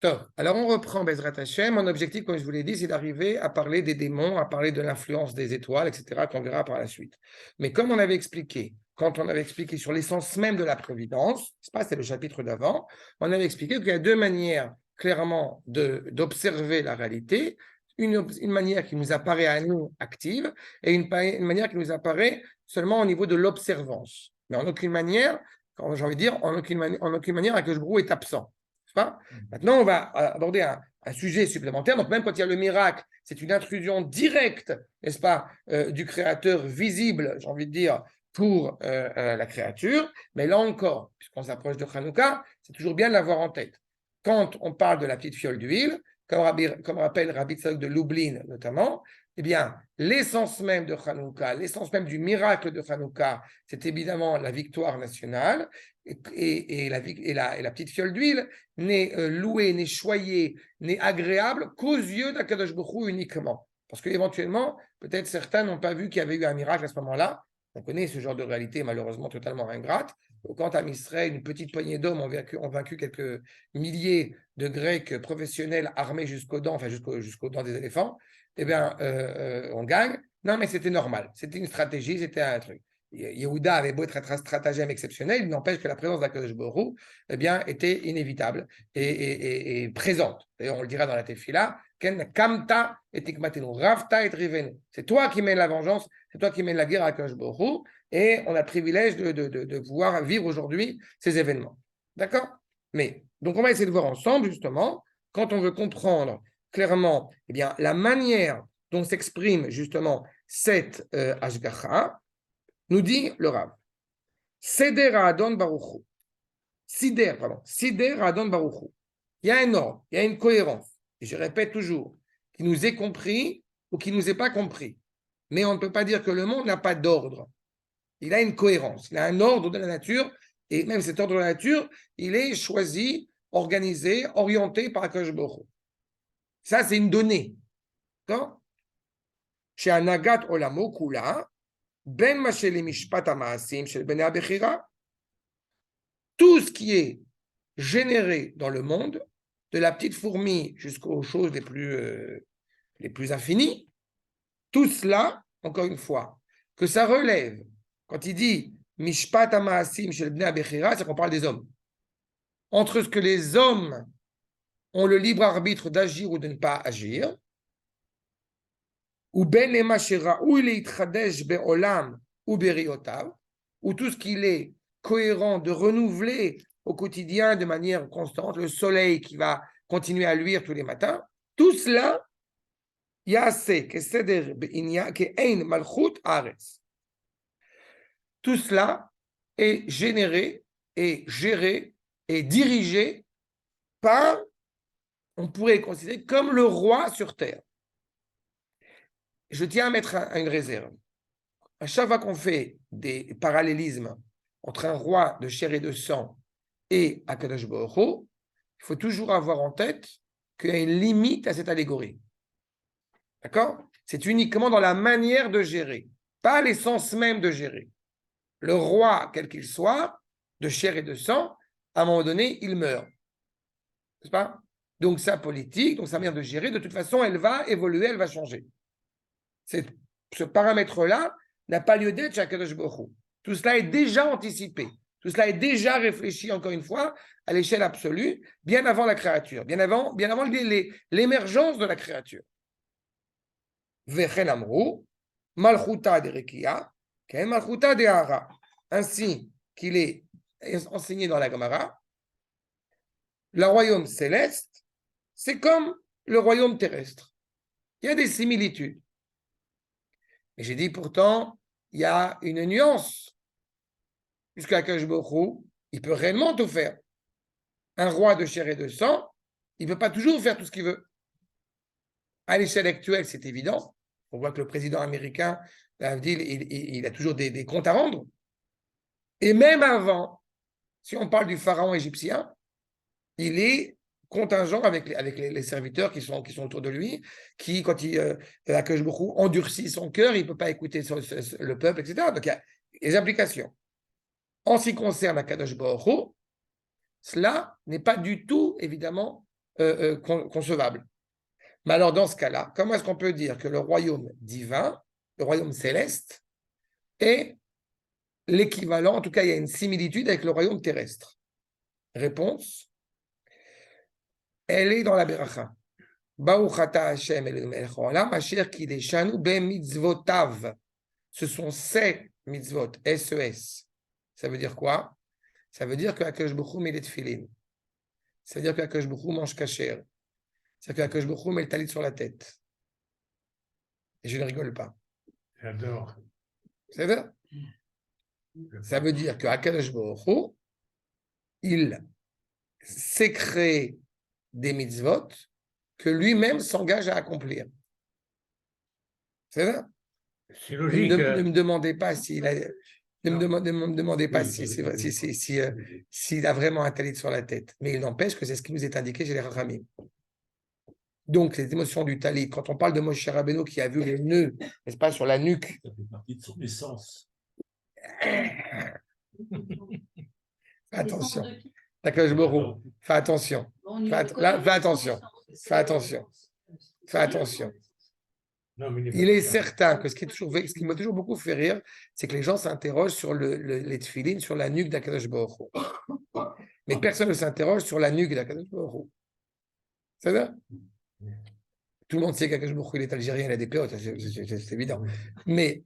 Top. Alors, on reprend Bezrat Hashem. Mon objectif, comme je vous l'ai dit, c'est d'arriver à parler des démons, à parler de l'influence des étoiles, etc., qu'on verra par la suite. Mais comme on avait expliqué, quand on avait expliqué sur l'essence même de la providence, c'est pas, c'était le chapitre d'avant, on avait expliqué qu'il y a deux manières clairement d'observer la réalité. Une manière qui nous apparaît à nous active et une manière qui nous apparaît seulement au niveau de l'observance. Mais en aucune manière, j'ai envie de dire, en aucune manière, Akadosh Baruch Hu est absent. Pas. Maintenant, on va aborder un sujet supplémentaire. Donc, même quand il y a le miracle, c'est une intrusion directe, n'est-ce pas, du Créateur visible, j'ai envie de dire, pour la créature. Mais là encore, puisqu'on s'approche de Hanouka, c'est toujours bien de l'avoir en tête. Quand on parle de la petite fiole d'huile, comme rappelle Rabbi Tzadok de Lublin notamment, eh bien, l'essence même de Hanouka, l'essence même du miracle de Hanouka, c'est évidemment la victoire nationale. Et la petite fiole d'huile n'est louée, n'est choyée, n'est agréable qu'aux yeux d'Akadosh Baruch Hu uniquement. Parce qu'éventuellement, peut-être certains n'ont pas vu qu'il y avait eu un miracle à ce moment-là. On connaît ce genre de réalité malheureusement totalement ingrate. Quand à Israël, une petite poignée d'hommes ont vaincu quelques milliers de Grecs professionnels armés jusqu'aux dents, enfin jusqu'aux dents des éléphants, eh bien, on gagne. Non, mais c'était normal. C'était une stratégie, c'était un truc. Yehuda avait beau être un stratagème exceptionnel, il n'empêche que la présence d'Akadosh Baruch Hu, eh bien, était inévitable et présente. D'ailleurs, on le dira dans la Tefila, Ken kamta et tikmatenu, rafta et rivenu. C'est toi qui mènes la vengeance, c'est toi qui mènes la guerre à Akadosh Baruch Hu, et on a le privilège de pouvoir vivre aujourd'hui ces événements. D'accord? Mais, donc on va essayer de voir ensemble, justement, quand on veut comprendre clairement eh bien, la manière dont s'exprime justement cette Ashgacha, nous dit le Rav. Seder Adon Baruchu. Sider Adon Baruchu. Il y a un ordre, il y a une cohérence. Et je répète toujours, qui nous est compris ou qui ne nous est pas compris. Mais on ne peut pas dire que le monde n'a pas d'ordre. Il a une cohérence, il a un ordre de la nature, et même cet ordre de la nature, il est choisi, organisé, orienté par Akadosh Baruch Hu. Ça, c'est une donnée. D'accord? Chez Anagat Olamo Kula, Ben Mashele Mishpat Amaasim Shel Bnei Abechira, tout ce qui est généré dans le monde, de la petite fourmi jusqu'aux choses les plus infinies, tout cela, encore une fois, que ça relève, quand il dit Mishpat Amaasim Shel Bnei Abechira, c'est qu'on parle des hommes. Entre ce que les hommes ont le libre arbitre d'agir ou de ne pas agir, ou ben emashera, ou il est itchadesh be'olam, ou beriotav, ou tout ce qu'il est cohérent de renouveler au quotidien de manière constante, le soleil qui va continuer à luire tous les matins, tout cela, yaseh keseder be'inya ke'ein malchut aretz. Tout cela est généré et géré et dirigé par, on pourrait considérer comme le roi sur terre. Je tiens à mettre une réserve. À chaque fois qu'on fait des parallélismes entre un roi de chair et de sang et Akadosh Baruch Hu, il faut toujours avoir en tête qu'il y a une limite à cette allégorie. D'accord? C'est uniquement dans la manière de gérer, pas l'essence même de gérer. Le roi, quel qu'il soit, de chair et de sang, à un moment donné, il meurt. N'est-ce pas? Donc sa politique, donc sa manière de gérer, de toute façon, elle va évoluer, elle va changer. Ce paramètre-là n'a pas lieu d'être chez Akadosh Baruch Hu. Tout cela est déjà anticipé. Tout cela est déjà réfléchi, encore une fois, à l'échelle absolue, bien avant la créature, bien avant l'émergence de la créature. Vechen amrou, malchuta de rekia, ken malchuta de hara. Ainsi qu'il est enseigné dans la Gemara, le royaume céleste, c'est comme le royaume terrestre. Il y a des similitudes. Et j'ai dit pourtant, il y a une nuance. Puisqu'à Akadosh Baruch Hu, il peut réellement tout faire. Un roi de chair et de sang, il ne peut pas toujours faire tout ce qu'il veut. À l'échelle actuelle, c'est évident. On voit que le président américain, il a toujours des comptes à rendre. Et même avant, si on parle du pharaon égyptien, il est contingent avec les serviteurs qui sont autour de lui, qui, quand Akadosh Baruch Hu endurcit son cœur, il ne peut pas écouter le peuple, etc. Donc, il y a des applications. En ce qui concerne Akadosh Baruch Hu, cela n'est pas du tout, évidemment, concevable. Mais alors, dans ce cas-là, comment est-ce qu'on peut dire que le royaume divin, le royaume céleste, est l'équivalent, en tout cas, il y a une similitude avec le royaume terrestre? Réponse, elle est dans la Beracha. Baruch ata Hashem Eloheinu melech haolam, asher kideshanu bemitzvotav. Ce sont ces mitzvot, S-E-S. Ça veut dire quoi? Ça veut dire que Akadosh Baruch Hu met les tefilin. Ça veut dire que Akadosh Baruch Hu mange kasher. Ça veut dire que Akadosh Baruch Hu met le talit sur la tête. Et je ne rigole pas. J'adore. C'est vrai? Ça veut dire que Akadosh Baruch Hu, il s'est créé des mitzvot que lui-même s'engage à accomplir. C'est vrai? C'est logique. Ne me demandez pas s'il a... Ne me demandez pas s'il a vraiment un talit sur la tête. Mais il n'empêche que c'est ce qui nous est indiqué chez les Rachamim. Donc, les émotions du talit, quand on parle de Moshe Rabbeinu qui a vu les nœuds, n'est-ce pas, sur la nuque. Ça fait partie de son essence. Attention. D'accord, je me roule. Fais attention. Fais attention. Fais attention. Fais attention. Il est certain que ce qui m'a toujours beaucoup fait rire, c'est que les gens s'interrogent sur les tefilines, sur la nuque d'Akadosh Baruch Hu. Mais personne ne s'interroge sur la nuque d'Akadosh Baruch Hu. C'est ça? Tout le monde sait qu'Akadosh Baruch Hu, il est algérien, il a des péotes, c'est évident. Mais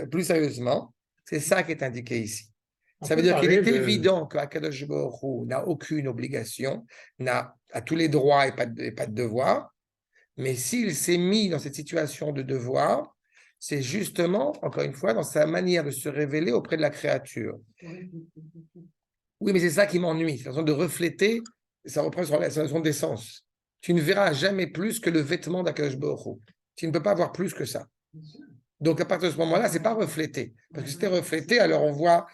plus sérieusement, c'est ça qui est indiqué ici. Ça veut dire qu'il est évident qu'Akadosh Baruch Hu n'a aucune obligation, a tous les droits et pas de devoirs. Mais s'il s'est mis dans cette situation de devoir, c'est justement, encore une fois, dans sa manière de se révéler auprès de la créature. Oui, mais c'est ça qui m'ennuie, c'est la façon de refléter, ça reprend sur la notion d'essence. Tu ne verras jamais plus que le vêtement d'Akadosh Baruch Hu. Tu ne peux pas voir plus que ça. Donc, à partir de ce moment-là, ce n'est pas reflété. Parce que si c'était reflété, alors on voit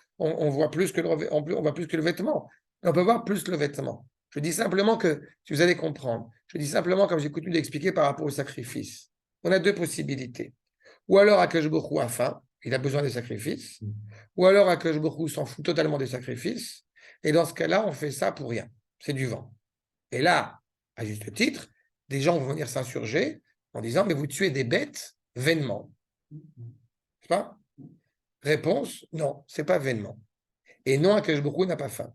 plus que le vêtement. On peut voir plus le vêtement. Je dis simplement que, si vous allez comprendre, je dis simplement, comme j'ai coutume d'expliquer par rapport au sacrifice, on a deux possibilités. Ou alors Akadosh Baruch Hu a faim, il a besoin des sacrifices, ou alors Akadosh Baruch Hu s'en fout totalement des sacrifices, et dans ce cas-là, on fait ça pour rien. C'est du vent. Et là, à juste titre, des gens vont venir s'insurger en disant, mais vous tuez des bêtes vainement. C'est pas? Réponse, non, c'est pas vainement. Et non, Akadosh Baruch Hu n'a pas faim.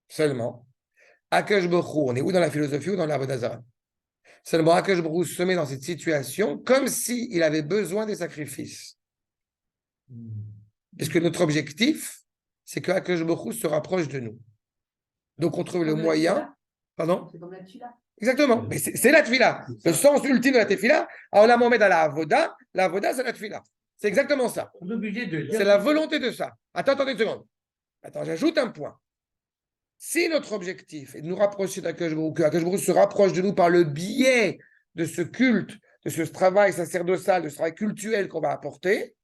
Seulement, Akadosh Baruch Hu, on est où dans la philosophie ou dans l'Avodah Zarah? Seulement, Akadosh Baruch Hu se met dans cette situation comme s'il avait besoin des sacrifices. Parce que notre objectif, c'est que Akadosh Baruch Hu se rapproche de nous. Donc, on trouve le moyen. Pardon? C'est comme la tefila. Exactement. Mais c'est la tefila. Le sens ultime de la tefila, alors là, on met dans la avoda, c'est la tefila. C'est exactement ça. C'est la volonté de ça. Attendez une seconde. Attends, j'ajoute un point. Si notre objectif est de nous rapprocher d'Akadosh Baruch Hu, que Akadosh Baruch Hu se rapproche de nous par le biais de ce culte, de ce travail sacerdotal, de ce travail cultuel qu'on va apporter,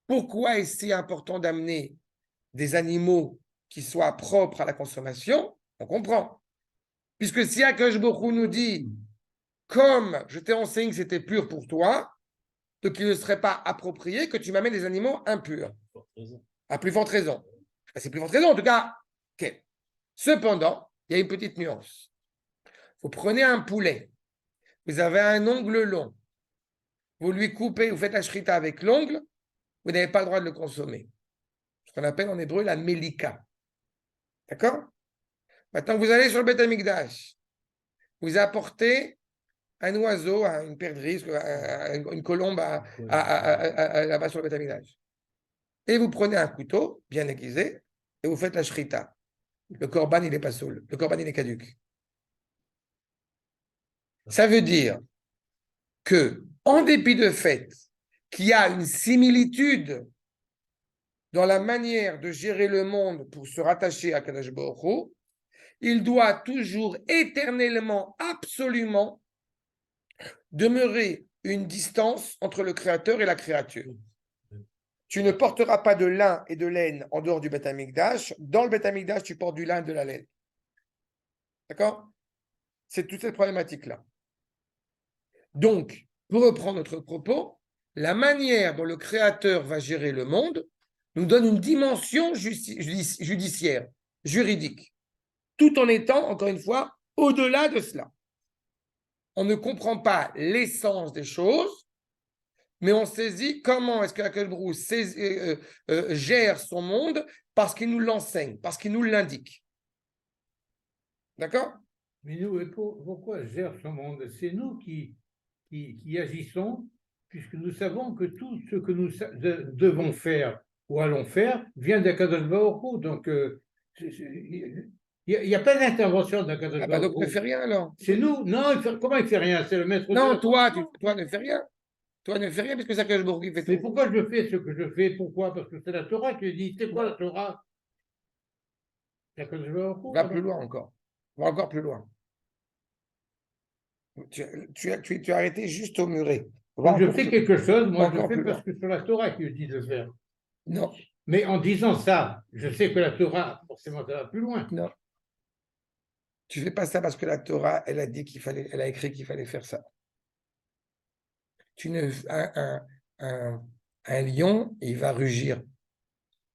pourquoi est-ce si important d'amener des animaux qui soient propres à la consommation? On comprend. Puisque si Akadosh Baruch Hu nous dit, comme je t'ai enseigné que c'était pur pour toi, donc il ne serait pas approprié que tu m'amènes des animaux impurs. À plus forte raison. C'est plus forte raison, en tout cas. Okay. Cependant, il y a une petite nuance. Vous prenez un poulet, vous avez un ongle long, vous lui coupez, vous faites la shrita avec l'ongle, vous n'avez pas le droit de le consommer. Ce qu'on appelle en hébreu la melika. D'accord? Maintenant, vous allez sur le Beth Amikdash, vous apportez un oiseau, une perdrix, une colombe là-bas sur le Beth Amikdash. Et vous prenez un couteau bien aiguisé et vous faites la shrita. Le korban, il n'est pas saoul. Le korban, il est caduc. Ça veut dire que, en dépit de fait qu'il y a une similitude dans la manière de gérer le monde pour se rattacher à Kadosh Baruch Hu, il doit toujours, éternellement, absolument, demeurer une distance entre le Créateur et la créature. Tu ne porteras pas de lin et de laine en dehors du Beth Amikdash. Dans le Beth Amikdash, tu portes du lin et de la laine. D'accord? C'est toute cette problématique-là. Donc, pour reprendre notre propos, la manière dont le Créateur va gérer le monde nous donne une dimension judiciaire, juridique, tout en étant, encore une fois, au-delà de cela. On ne comprend pas l'essence des choses, mais on saisit comment est-ce que Akadosh Baruch Hu gère son monde parce qu'il nous l'enseigne, parce qu'il nous l'indique. D'accord? Mais nous, pourquoi gère ce monde? C'est nous qui agissons, puisque nous savons que tout ce que nous devons faire ou allons faire vient d'Akadosh Baruch Hu. Donc, il n'y a pas d'intervention d'Akadosh Ah bah Baruch donc ne Hu. fais rien alors. C'est nous. Non, comment il fait rien? C'est le maître de Non, la toi ne fais rien. Toi ne fais rien parce que c'est Akadosh Baruch Hu qui fait Mais tout. pourquoi je fais ce que je fais? Pourquoi? Parce que c'est la Torah qui dit. C'est quoi la Torah? C'est Akadosh Baruch Hu, Va alors. plus loin encore. Va encore plus loin. Tu as arrêté juste au muret. Va Quand je encore fais plus- quelque chose, moi je encore fais plus parce loin. que c'est la Torah qui dit de le faire. Non, Mais en disant ça, je sais que la Torah, forcément, ça va plus loin. non. Tu fais pas ça parce que la Torah, elle a dit elle a écrit qu'il fallait faire ça. Tu ne, un lion, il va rugir.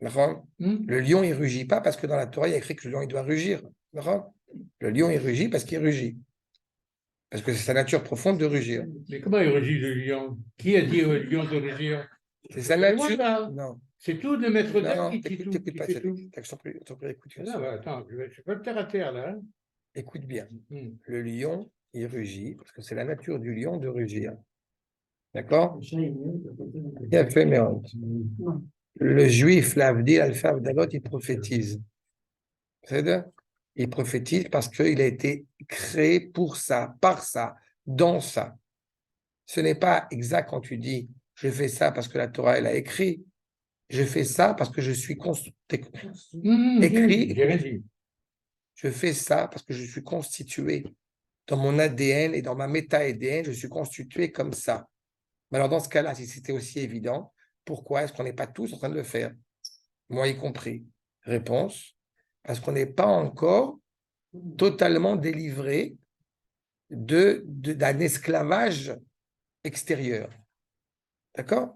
D'accord? Le lion, il rugit pas parce que dans la Torah, il y a écrit que le lion, il doit rugir. D'accord? Le lion, il rugit parce qu'il rugit. Parce que c'est sa nature profonde de rugir. Mais comment il rugit le lion? Qui a dit au lion de rugir? C'est sa C'est moi, nature. ça. Non, C'est tout le maître d'œuvre non, qui dit tout. t'écoutes Qui pas. fait tout. T'en prie, écoute une Non, seconde. attends, je peux le terre à terre là. Hein. Écoute bien. Le lion, il rugit parce que c'est la nature du lion de rugir. D'accord? Il a fait, mais le juif, l'Avdil, Alpha, Avdalot, il prophétise. C'est-à-dire, il prophétise parce qu'il a été créé pour ça, par ça, dans ça. Ce n'est pas exact quand tu dis je fais ça parce que la Torah elle a écrit. Je fais ça parce que je suis écrit. J'ai rien dit. Je fais ça parce que je suis constitué dans mon ADN et dans ma méta-ADN, je suis constitué comme ça. Mais alors dans ce cas-là, si c'était aussi évident, pourquoi est-ce qu'on n'est pas tous en train de le faire? Moi y compris. Réponse, parce qu'on n'est pas encore totalement délivré d'un esclavage extérieur. D'accord?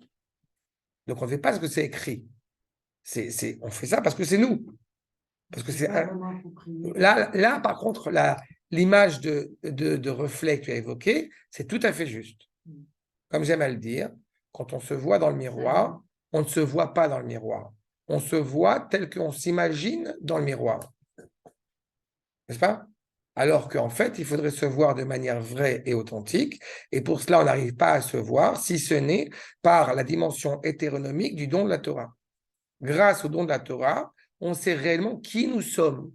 Donc on ne fait pas ce que c'est écrit. On fait ça parce que c'est nous. Parce que c'est là, par contre, l'image de reflet que tu as évoqué, c'est tout à fait juste. Comme j'aime à le dire, quand on se voit dans le miroir, on ne se voit pas dans le miroir. On se voit tel qu'on s'imagine dans le miroir. N'est-ce pas? Alors qu'en fait, il faudrait se voir de manière vraie et authentique. Et pour cela, on n'arrive pas à se voir, si ce n'est par la dimension hétéronomique du don de la Torah. Grâce au don de la Torah, on sait réellement qui nous sommes.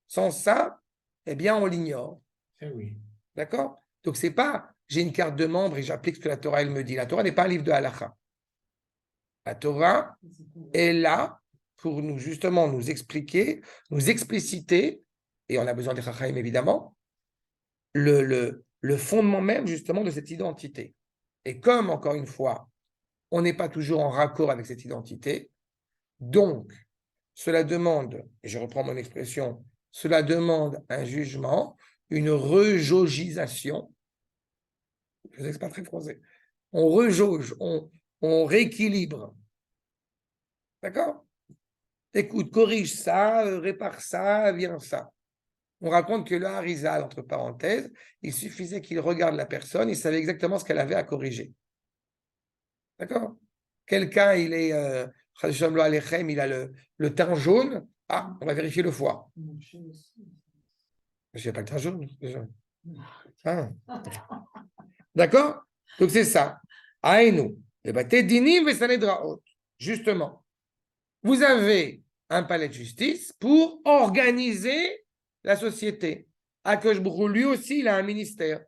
Sans ça, eh bien, on l'ignore. Eh oui. D'accord? Donc, c'est pas j'ai une carte de membre et j'applique ce que la Torah elle me dit. La Torah n'est pas un livre de halakha. La Torah est là pour nous, justement, nous expliquer, nous expliciter, et on a besoin des Chachaim évidemment, le fondement même, justement, de cette identité. Et comme, encore une fois, on n'est pas toujours en raccord avec cette identité, donc, cela demande, et je reprends mon expression, cela demande un jugement, une rejaugisation. Je sais que ce n'est pas très français. On rejauge, on rééquilibre. D'accord? Écoute, corrige ça, répare ça, viens ça. On raconte que le Harizal, entre parenthèses, il suffisait qu'il regarde la personne, il savait exactement ce qu'elle avait à corriger. D'accord? Quelqu'un, il est, il a le teint jaune. Ah, on va vérifier le foie. Je n'ai pas le teint jaune, déjà. Ah. D'accord? Donc c'est ça. Aïnou. Justement, vous avez un palais de justice pour organiser la société. Akadosh Baruch Hu, lui aussi, il a un ministère.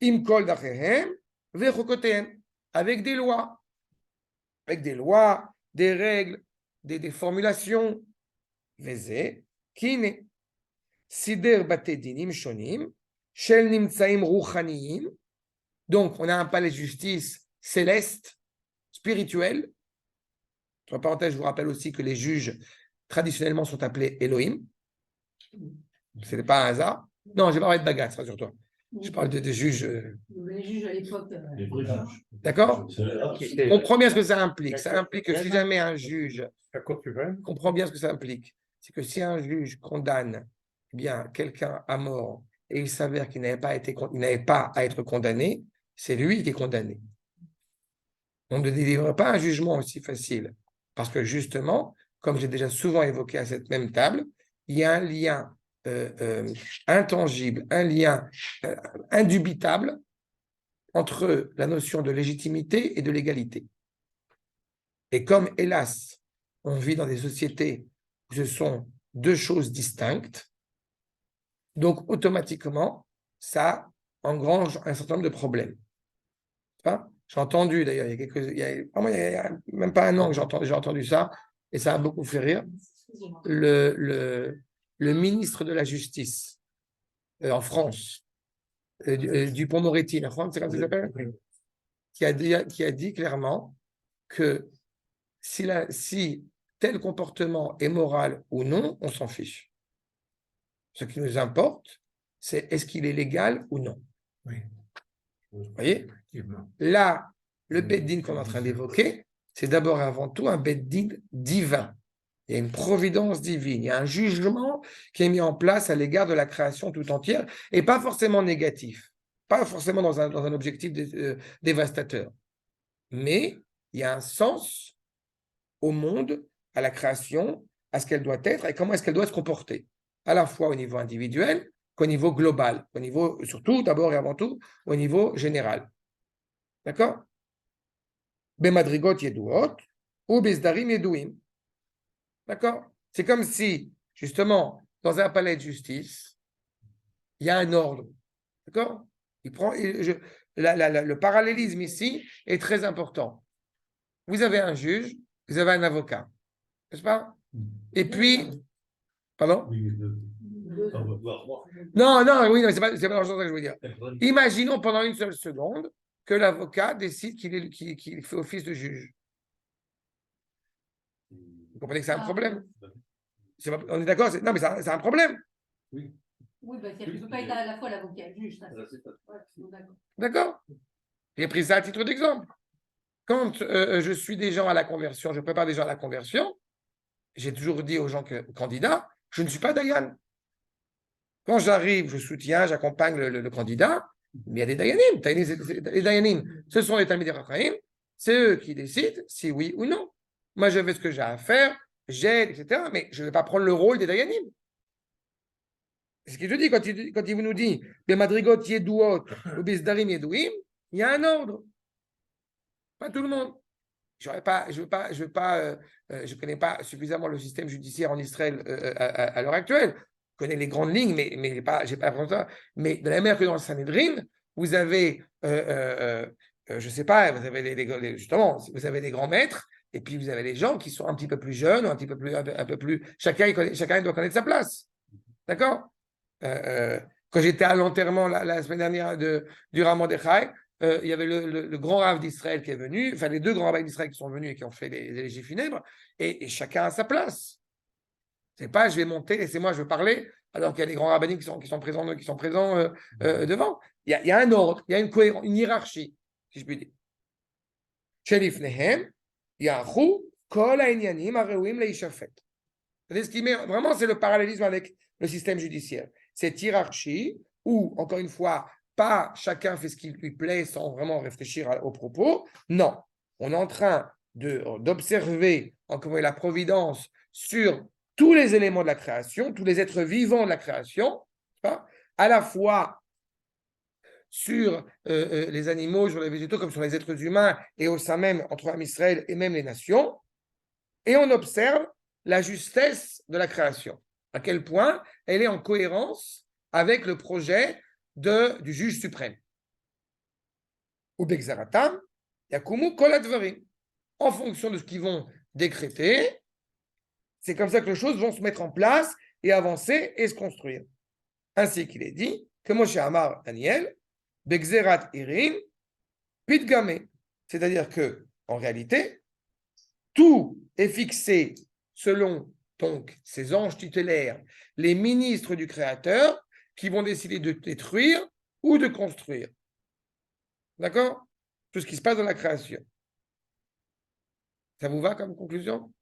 Imkol dachehem vechokotehem. Avec des lois. Avec des lois, des règles, des formulations. Veze, kine. Sider bate dinim shonim. Shel nimtsaim ruchaniyim. Donc, on a un palais de justice céleste, spirituel. Entre parenthèses, je vous rappelle aussi que les juges, traditionnellement, sont appelés Elohim. Ce n'est pas un hasard. Non, je ne vais pas parler de Bagatz, rassure-toi. Je parle des juges. Les juges à l'époque. Les vrais juges. D'accord? C'est Comprends bien ce que ça implique. Ça implique que si jamais un juge, la Cour suprême. comprends bien ce que ça implique. C'est que si un juge condamne eh bien, quelqu'un à mort et il s'avère qu'il il n'avait pas à être condamné, c'est lui qui est condamné. On ne délivre pas un jugement aussi facile. Parce que justement, comme j'ai déjà souvent évoqué à cette même table, il y a un lien intangible, un lien indubitable entre la notion de légitimité et de légalité. Et comme, hélas, on vit dans des sociétés où ce sont deux choses distinctes, donc automatiquement, ça engrange un certain nombre de problèmes. J'ai entendu d'ailleurs, il y a même pas un an que j'ai entendu ça, et ça a beaucoup fait rire. Le ministre de la Justice en France, Dupond-Moretti, en France, c'est comme ça qu'il s'appelle, qui a dit clairement que si tel comportement est moral ou non, on s'en fiche. Ce qui nous importe, c'est est-ce qu'il est légal ou non. Oui. Vous voyez? Là, le Bed-Din qu'on est en train d'évoquer, c'est d'abord et avant tout un Bed-Din divin. Il y a une providence divine, il y a un jugement qui est mis en place à l'égard de la création tout entière, et pas forcément négatif, pas forcément dans un objectif dévastateur. Mais il y a un sens au monde, à la création, à ce qu'elle doit être et comment est-ce qu'elle doit se comporter, à la fois au niveau individuel qu'au niveau global, au niveau, surtout, d'abord et avant tout, au niveau général. D'accord? Bemadrigot yeduot ou besdarim yedouim. D'accord? C'est comme si, justement, dans un palais de justice, il y a un ordre. D'accord? Le parallélisme ici est très important. Vous avez un juge, vous avez un avocat. N'est-ce pas? Et puis, pardon? Non, oui, non, c'est pas dans le sens que je veux dire. Imaginons pendant une seule seconde que l'avocat décide qu'il fait office de juge. Vous comprenez que c'est un problème? On est d'accord? Non, mais c'est un problème. Oui. Oui, parce qu'il ne peut pas être à la fois l'avocat et le juge. D'accord? J'ai pris ça à titre d'exemple. Quand je suis des gens à la conversion, je prépare des gens à la conversion, j'ai toujours dit aux gens candidats, je ne suis pas Dayan. Quand j'arrive, je soutiens, j'accompagne le candidat, mais il y a des Dayanim. Les Dayanim, ce sont les Talmidei Chachamim, c'est eux qui décident si oui ou non. Moi, je fais ce que j'ai à faire, j'aide, etc., mais je ne vais pas prendre le rôle des Dayanim. C'est ce qu'il te dit quand il nous dit Bemadrigot yeduot ou bisdarim yedouim, il y a un ordre. Pas tout le monde. Je ne connais pas suffisamment le système judiciaire en Israël à l'heure actuelle. Je connais les grandes lignes, mais je n'ai pas l'impression de ça. Mais de la même manière que dans le Sanhedrin, vous avez, je ne sais pas, vous avez justement, vous avez des grands maîtres, et puis vous avez les gens qui sont un petit peu plus jeunes, un peu plus. Chacun doit connaître sa place. D'accord? Quand j'étais à l'enterrement la semaine dernière du Rav Mordechai, il y avait le grand Rav d'Israël qui est venu, enfin les deux grands rabbins d'Israël qui sont venus et qui ont fait les élégies funèbres, et chacun a sa place. C'est pas je vais monter, laissez-moi, je veux parler, alors qu'il y a les grands rabbins qui sont présents devant. Il y a un ordre, il y a une hiérarchie, si je puis dire. Shelifnehem, Yahu, Kol Ha'inyanim Areuim Leishafet. Vraiment, c'est le parallélisme avec le système judiciaire. Cette hiérarchie où, encore une fois, pas chacun fait ce qui lui plaît sans vraiment réfléchir aux propos. Non, on est en train d'observer encore la providence sur tous les éléments de la création, tous les êtres vivants de la création, à la fois sur les animaux, sur les végétaux, comme sur les êtres humains, et au sein même, entre Am Israël et même les nations. Et on observe la justesse de la création, à quel point elle est en cohérence avec le projet du juge suprême. Ou Bexaratam, Yakumu Koladvarim. En fonction de ce qu'ils vont décréter, c'est comme ça que les choses vont se mettre en place et avancer et se construire. Ainsi qu'il est dit que Moshe Amar Daniel, Bexerat Irin, Pitgame. C'est-à-dire que, en réalité, tout est fixé selon donc ces anges tutélaires, les ministres du Créateur, qui vont décider de détruire ou de construire. D'accord? Tout ce qui se passe dans la création. Ça vous va comme conclusion?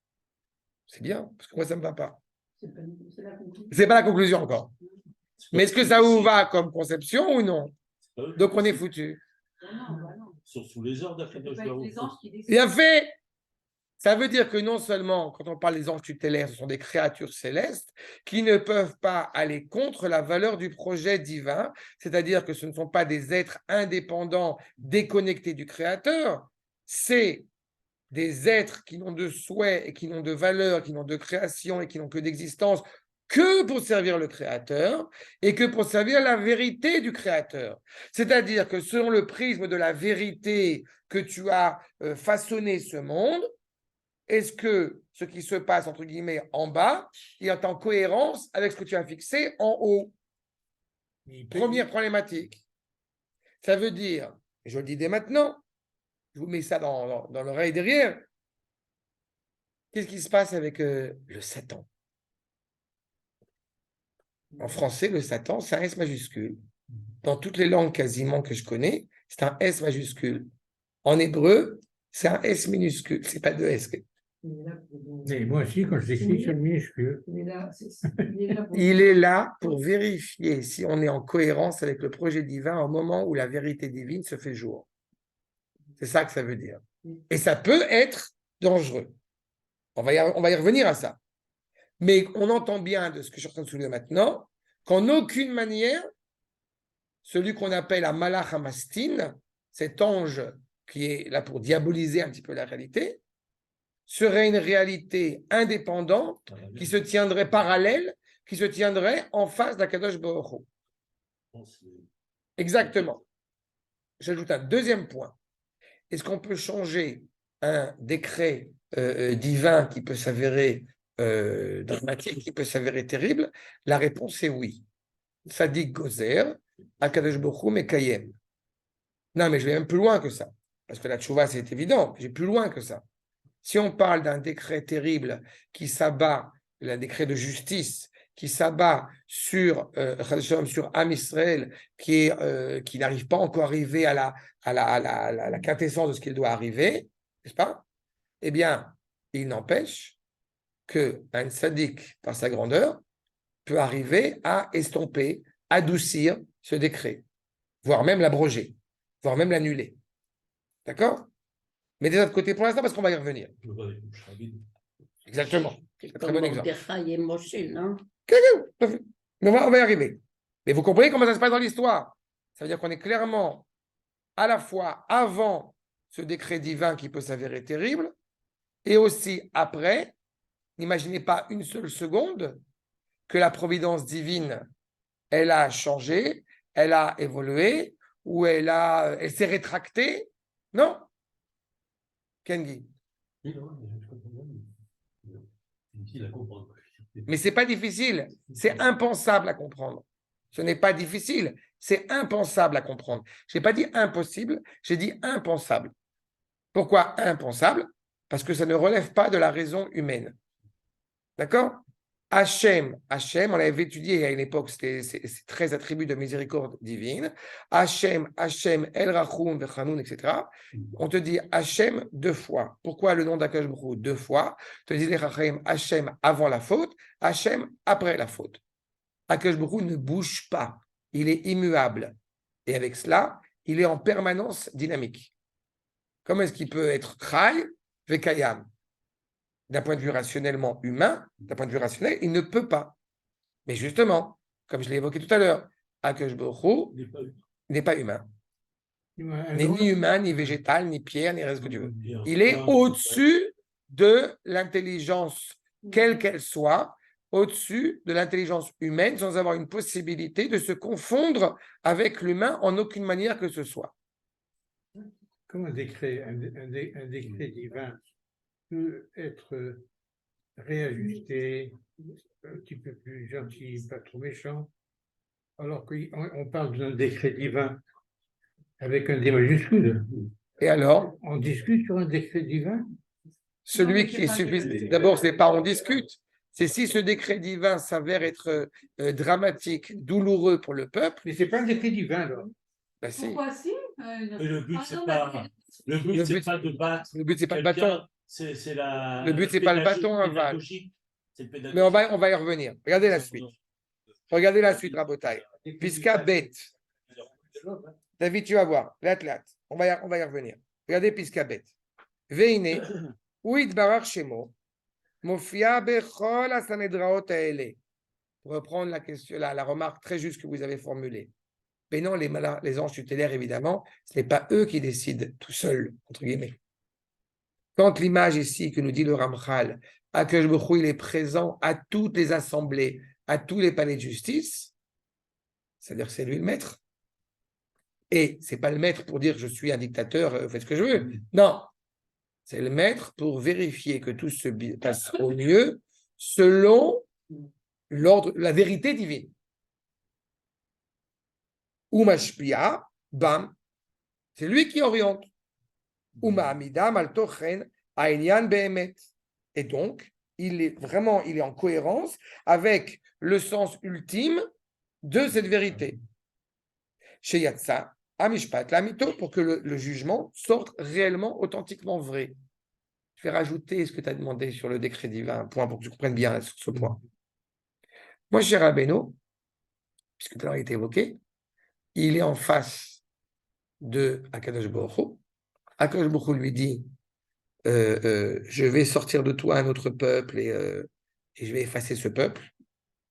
C'est bien, parce que moi, ça ne me va pas. C'est la conclusion. C'est pas la conclusion encore. Mais est-ce que ça vous va comme conception ou non? Donc on est foutu. Non. Sont sous les ordres Ça peut d'Akadosh pas être les Baruch Hu. anges qui décident. Bien fait! Ça veut dire que non seulement, quand on parle des anges tutélaires, ce sont des créatures célestes qui ne peuvent pas aller contre la valeur du projet divin, c'est-à-dire que ce ne sont pas des êtres indépendants, déconnectés du Créateur, c'est des êtres qui n'ont de souhait et qui n'ont de valeur, qui n'ont de création et qui n'ont que d'existence que pour servir le Créateur et que pour servir la vérité du Créateur. C'est-à-dire que selon le prisme de la vérité que tu as façonné ce monde, est-ce que ce qui se passe, entre guillemets, en bas, est en cohérence avec ce que tu as fixé en haut? Première problématique. Ça veut dire, et je le dis dès maintenant, je vous mets ça dans l'oreille derrière, qu'est-ce qui se passe avec le Satan? En français, le Satan, c'est un S majuscule. Dans toutes les langues quasiment que je connais, c'est un S majuscule. En hébreu, c'est un S minuscule, c'est pas deux S. Mais moi aussi, quand j'écris sur le minuscule. Il est là pour vérifier si on est en cohérence avec le projet divin au moment où la vérité divine se fait jour. C'est ça que ça veut dire. Et ça peut être dangereux. On va y revenir à ça. Mais on entend bien de ce que je suis en train de soulever maintenant qu'en aucune manière, celui qu'on appelle un malach hamastin, cet ange qui est là pour diaboliser un petit peu la réalité, serait une réalité indépendante qui se tiendrait parallèle, qui se tiendrait en face d'Akadosh Baruch Hu. Exactement. J'ajoute un deuxième point. Est-ce qu'on peut changer un décret divin qui peut s'avérer dramatique, qui peut s'avérer terrible? La réponse est oui. Sadik Gozer, Akadosh Baruch Hu Mekayem. Non, mais je vais même plus loin que ça. Parce que la tchouva, c'est évident. J'ai plus loin que ça. Si on parle d'un décret terrible qui s'abat, un décret de justice, qui s'abat sur Am Israël, qui n'arrive pas encore à arriver à la quintessence de ce qu'il doit arriver, n'est-ce pas? Eh bien, il n'empêche qu'un sadique, par sa grandeur, peut arriver à estomper, adoucir ce décret, voire même l'abroger, voire même l'annuler. D'accord? Mais des autres côtés pour l'instant, parce qu'on va y revenir. Exactement. C'est un très bon exemple. Mordechai et Moshe, non? Mais on va y arriver. Mais vous comprenez comment ça se passe dans l'histoire? Ça veut dire qu'on est clairement à la fois avant ce décret divin qui peut s'avérer terrible et aussi après. N'imaginez pas une seule seconde que la providence divine, elle a changé, elle a évolué ou elle s'est rétractée. Non. Kengi. Mais ce n'est pas difficile, c'est impensable à comprendre. Ce n'est pas difficile, c'est impensable à comprendre. Je n'ai pas dit impossible, j'ai dit impensable. Pourquoi impensable? Parce que ça ne relève pas de la raison humaine. D'accord? Hachem, on l'avait étudié à une époque, c'est 13 attributs de miséricorde divine. Hachem, El Rachum, Vechanoun, etc. On te dit Hachem 2 fois. Pourquoi le nom d'Akadosh Baruch Hu 2 fois? On te dit Hachem avant la faute, Hachem après la faute. Akadosh Baruch Hu ne bouge pas, il est immuable. Et avec cela, il est en permanence dynamique. Comment est-ce qu'il peut être Chai, Vekayam? D'un point de vue rationnellement humain, d'un point de vue rationnel, il ne peut pas. Mais justement, comme je l'ai évoqué tout à l'heure, Akadosh Baruch Hu n'est pas humain. N'est ni humain, ni végétal, ni pierre, ni rien ce que tu veux. Il est au-dessus de l'intelligence, quelle qu'elle soit, au-dessus de l'intelligence humaine, sans avoir une possibilité de se confondre avec l'humain en aucune manière que ce soit. Comme un décret divin peut être réajusté, un petit peu plus gentil, pas trop méchant, alors qu'on parle d'un décret divin avec un D majuscule. Et alors? On discute sur un décret divin? Celui qui est suffisant. D'abord, ce n'est pas on discute. C'est si ce décret divin s'avère être dramatique, douloureux pour le peuple. Mais ce n'est pas un décret divin, alors. Ben, si. Pourquoi si? Le but, c'est pas. Le but, c'est pas de battre. Le but, c'est pas le quelqu'un. bâton. C'est la. Le but, c'est pas le bâton, un val. C'est le pédagogique. Mais on va y revenir. Regardez la suite. Regardez la suite, Rabotai. Pisca bête. David, tu vas voir. L'athlète. On va y revenir. Regardez Pisca bête. Veine, Ouid Barar Shemo, Mofia Bechol Asanedraot Aele. Pour reprendre la question, la remarque très juste que vous avez formulée. Mais non, les anges tutélaires, évidemment, ce n'est pas eux qui décident tout seuls, entre guillemets. Quand l'image ici que nous dit le Ramchal, Akadosh Baruch Hu, il est présent à toutes les assemblées, à tous les palais de justice, c'est-à-dire que c'est lui le maître. Et ce n'est pas le maître pour dire je suis un dictateur, faites ce que je veux. Non, c'est le maître pour vérifier que tout se passe au mieux selon l'ordre, la vérité divine. Umashpia, bam, c'est lui qui oriente. Uma'amida mal tochen aïnian behemet. Et donc, il est en cohérence avec le sens ultime de cette vérité. Chez Yatsa, Amishpat, Lamito, pour que le jugement sorte réellement, authentiquement vrai. Je vais rajouter ce que tu as demandé sur le décret divin, un point pour que tu comprennes bien sur ce point. Moi, cher Rabbeinu, puisque tout à l'heure il a été évoqué, il est en face de Akadosh Baruch Hu. Akadosh Baruch Hu lui dit je vais sortir de toi un autre peuple et je vais effacer ce peuple.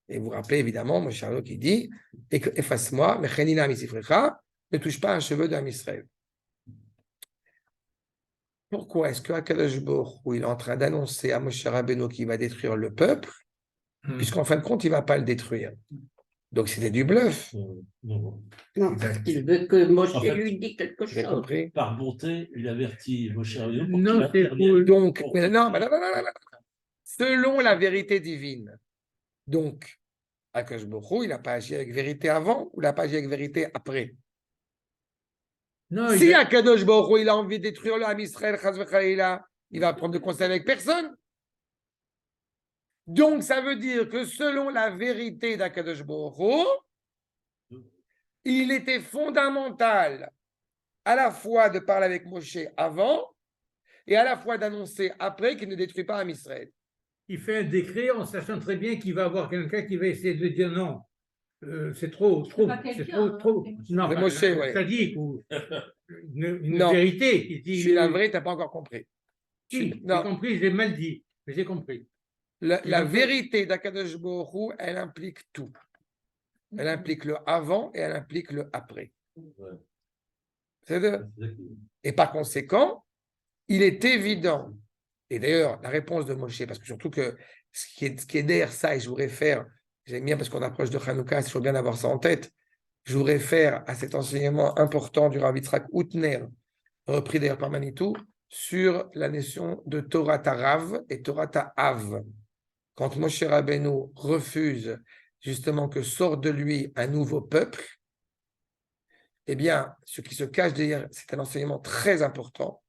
Et vous vous rappelez évidemment, mon cher qui dit efface-moi, mechenina misifrecha, ne touche pas un cheveu d'un Israël. Pourquoi est-ce que Akadosh Baruch Hu, il est en train d'annoncer à Moshe Rabbeinu qu'il va détruire le peuple, puisqu'en fin de compte, il ne va pas le détruire? Donc c'était du bluff. Non, parce qu'il veut que Moshe En fait, lui dise quelque Vous avez chose. compris? Par bonté, il avertit Moshe Rabbeinu pour Non, qu'il c'est intervienne. pour- Donc, mais non, selon la vérité divine. Donc, Akadosh Baruch Hu, il n'a pas agi avec vérité avant ou il n'a pas agi avec vérité après? non, Si Akadosh Baruch Hu, il a envie de détruire le Ham Israël, chas v'chaïla, il va prendre de conseil avec personne. Donc, ça veut dire que selon la vérité d'Akadosh Baruch Hu, il était fondamental à la fois de parler avec Moshe avant et à la fois d'annoncer après qu'il ne détruit pas Ham Israël. il fait un décret en sachant très bien qu'il va avoir quelqu'un qui va essayer de dire non. C'est trop, pas c'est quelqu'un, trop. hein, c'est Non, C'est pas Moshe, un ouais. sadique ou une Non. vérité. Il dit, Je suis navré, tu n'as pas encore compris. si, j'ai Non, compris, je l'ai mal dit, mais j'ai compris. la vérité d'Akadosh Baruch Hu, elle implique tout. Elle implique le avant et elle implique le après. Ouais. Et par conséquent, il est évident, et d'ailleurs la réponse de Moshe, parce que surtout que ce qui est derrière ça, et je vous réfère, j'aime bien parce qu'on approche de Hanouka, il faut bien avoir ça en tête, je vous réfère à cet enseignement important du Rav Yitzhak Outner, repris d'ailleurs par Manitou, sur la notion de Torah Tarav et Torah Ta'av. Quand Moshe Rabbeinu refuse justement que sorte de lui un nouveau peuple, eh bien, ce qui se cache derrière, c'est un enseignement très important.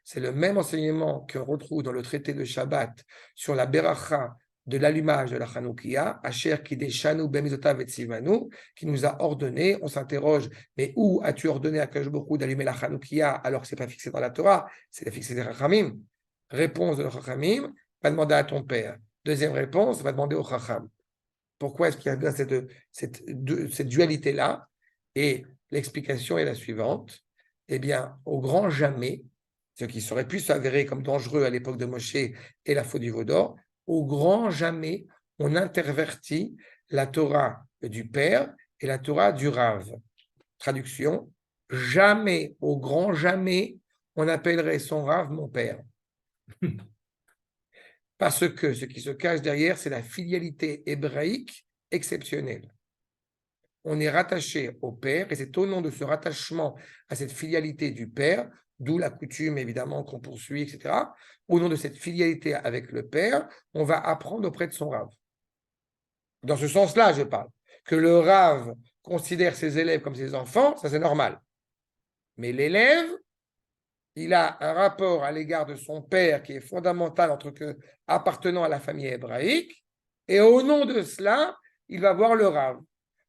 C'est le même enseignement qu'on retrouve dans le traité de Shabbat sur la beracha de l'allumage de la Hanoukia, Asher Kideshanu Bemizotav et Tzivanu, qui nous a ordonné. On s'interroge, mais où as-tu ordonné à Kadosh Baruch Hu d'allumer la Hanoukia alors que ce n'est pas fixé dans la Torah, c'est fixé des Chachamim? Réponse de la Chachamim, va demander à ton père. Deuxième réponse, va demander au Chacham. Pourquoi est-ce qu'il y a bien cette dualité-là? Et l'explication est la suivante. Eh bien, au grand jamais, ce qui serait pu s'avérer comme dangereux à l'époque de Moshe et la faute du veau d'or, au grand jamais, on intervertit la Torah du Père et la Torah du Rav. Traduction, jamais, au grand jamais, on appellerait son Rav mon Père. Parce que ce qui se cache derrière, c'est la filialité hébraïque exceptionnelle. On est rattaché au Père, et c'est au nom de ce rattachement à cette filialité du Père, d'où la coutume évidemment qu'on poursuit, etc. Au nom de cette filialité avec le Père, on va apprendre auprès de son Rav. Dans ce sens-là, je parle. Que le Rav considère ses élèves comme ses enfants, ça c'est normal. Mais l'élève, il a un rapport à l'égard de son père qui est fondamental entre que appartenant à la famille hébraïque, et au nom de cela, il va voir le Rav.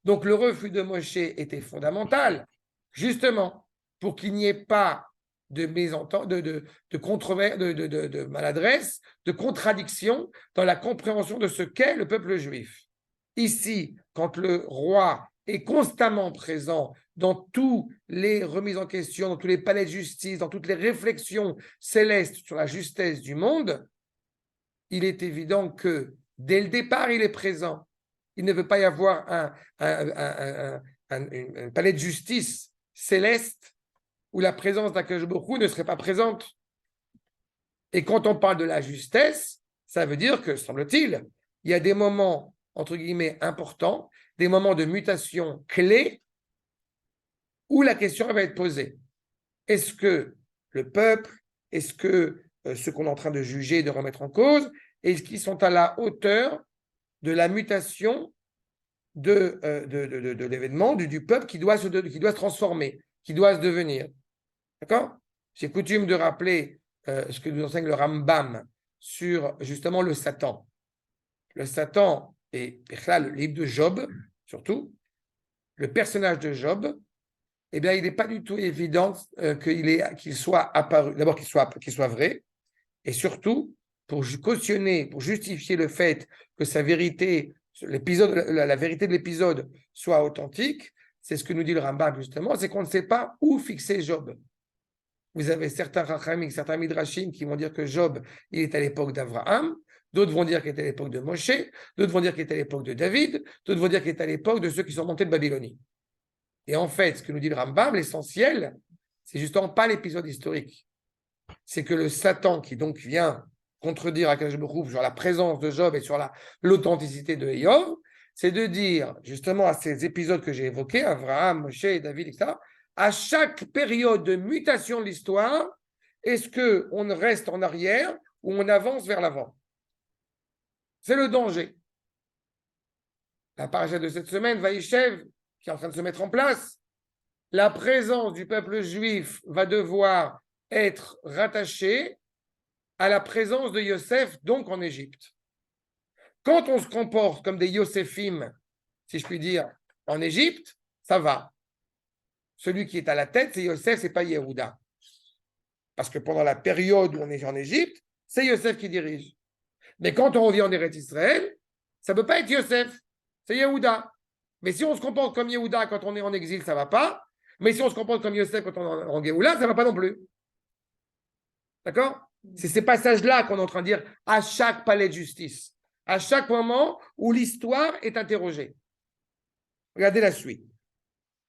Donc le refus de Moshe était fondamental, justement, pour qu'il n'y ait pas de mésentente, de controverse, de maladresse, de contradiction dans la compréhension de ce qu'est le peuple juif. Ici, quand le roi est constamment présent dans toutes les remises en question, dans tous les palais de justice, dans toutes les réflexions célestes sur la justesse du monde, il est évident que dès le départ, il est présent. Il ne veut pas y avoir un palais de justice céleste où la présence d'Akadosh Baruch Hu ne serait pas présente. Et quand on parle de la justesse, ça veut dire que, semble-t-il, il y a des moments, entre guillemets, importants, des moments de mutation clés où la question va être posée. Est-ce que le peuple, est-ce que ce qu'on est en train de juger, de remettre en cause, est-ce qu'ils sont à la hauteur de la mutation de l'événement, du peuple qui doit se transformer, qui doit se devenir. D'accord? J'ai coutume de rappeler ce que nous enseigne le Rambam sur justement le Satan. Le Satan et là, le livre de Job, surtout, le personnage de Job, eh bien, il n'est pas du tout évident qu'il soit apparu, d'abord qu'il soit vrai, et surtout pour cautionner, pour justifier le fait que sa vérité, la vérité de l'épisode soit authentique, c'est ce que nous dit le Rambam justement, c'est qu'on ne sait pas où fixer Job. Vous avez certains Rachamim, certains Midrashim qui vont dire que Job, il est à l'époque d'Abraham, d'autres vont dire qu'il est à l'époque de Moshe, d'autres vont dire qu'il est à l'époque de David, d'autres vont dire qu'il est à l'époque de ceux qui sont montés de Babylonie. Et en fait, ce que nous dit le Rambam, l'essentiel, c'est justement pas l'épisode historique. C'est que le Satan qui donc vient contredire Akadosh Baruch Hu sur la présence de Job et sur l'authenticité de Eov, c'est de dire justement à ces épisodes que j'ai évoqués, Abraham, Moshe, David, etc., à chaque période de mutation de l'histoire, est-ce qu'on reste en arrière ou on avance vers l'avant? C'est le danger. La paracha de cette semaine, Vaïchev, qui est en train de se mettre en place, la présence du peuple juif va devoir être rattachée à la présence de Yosef, donc en Égypte. Quand on se comporte comme des Yoséphim, si je puis dire, en Égypte, ça va. Celui qui est à la tête, c'est Yosef, c'est pas Yehuda. Parce que pendant la période où on est en Égypte, c'est Yosef qui dirige. Mais quand on revient en Eretz Israël, ça ne peut pas être Yosef, c'est Yehuda. Mais si on se comporte comme Yehuda quand on est en exil, ça ne va pas. Mais si on se comporte comme Yosef quand on est en Géoula, ça ne va pas non plus. D'accord? C'est ces passages-là qu'on est en train de dire à chaque palais de justice, à chaque moment où l'histoire est interrogée. Regardez la suite.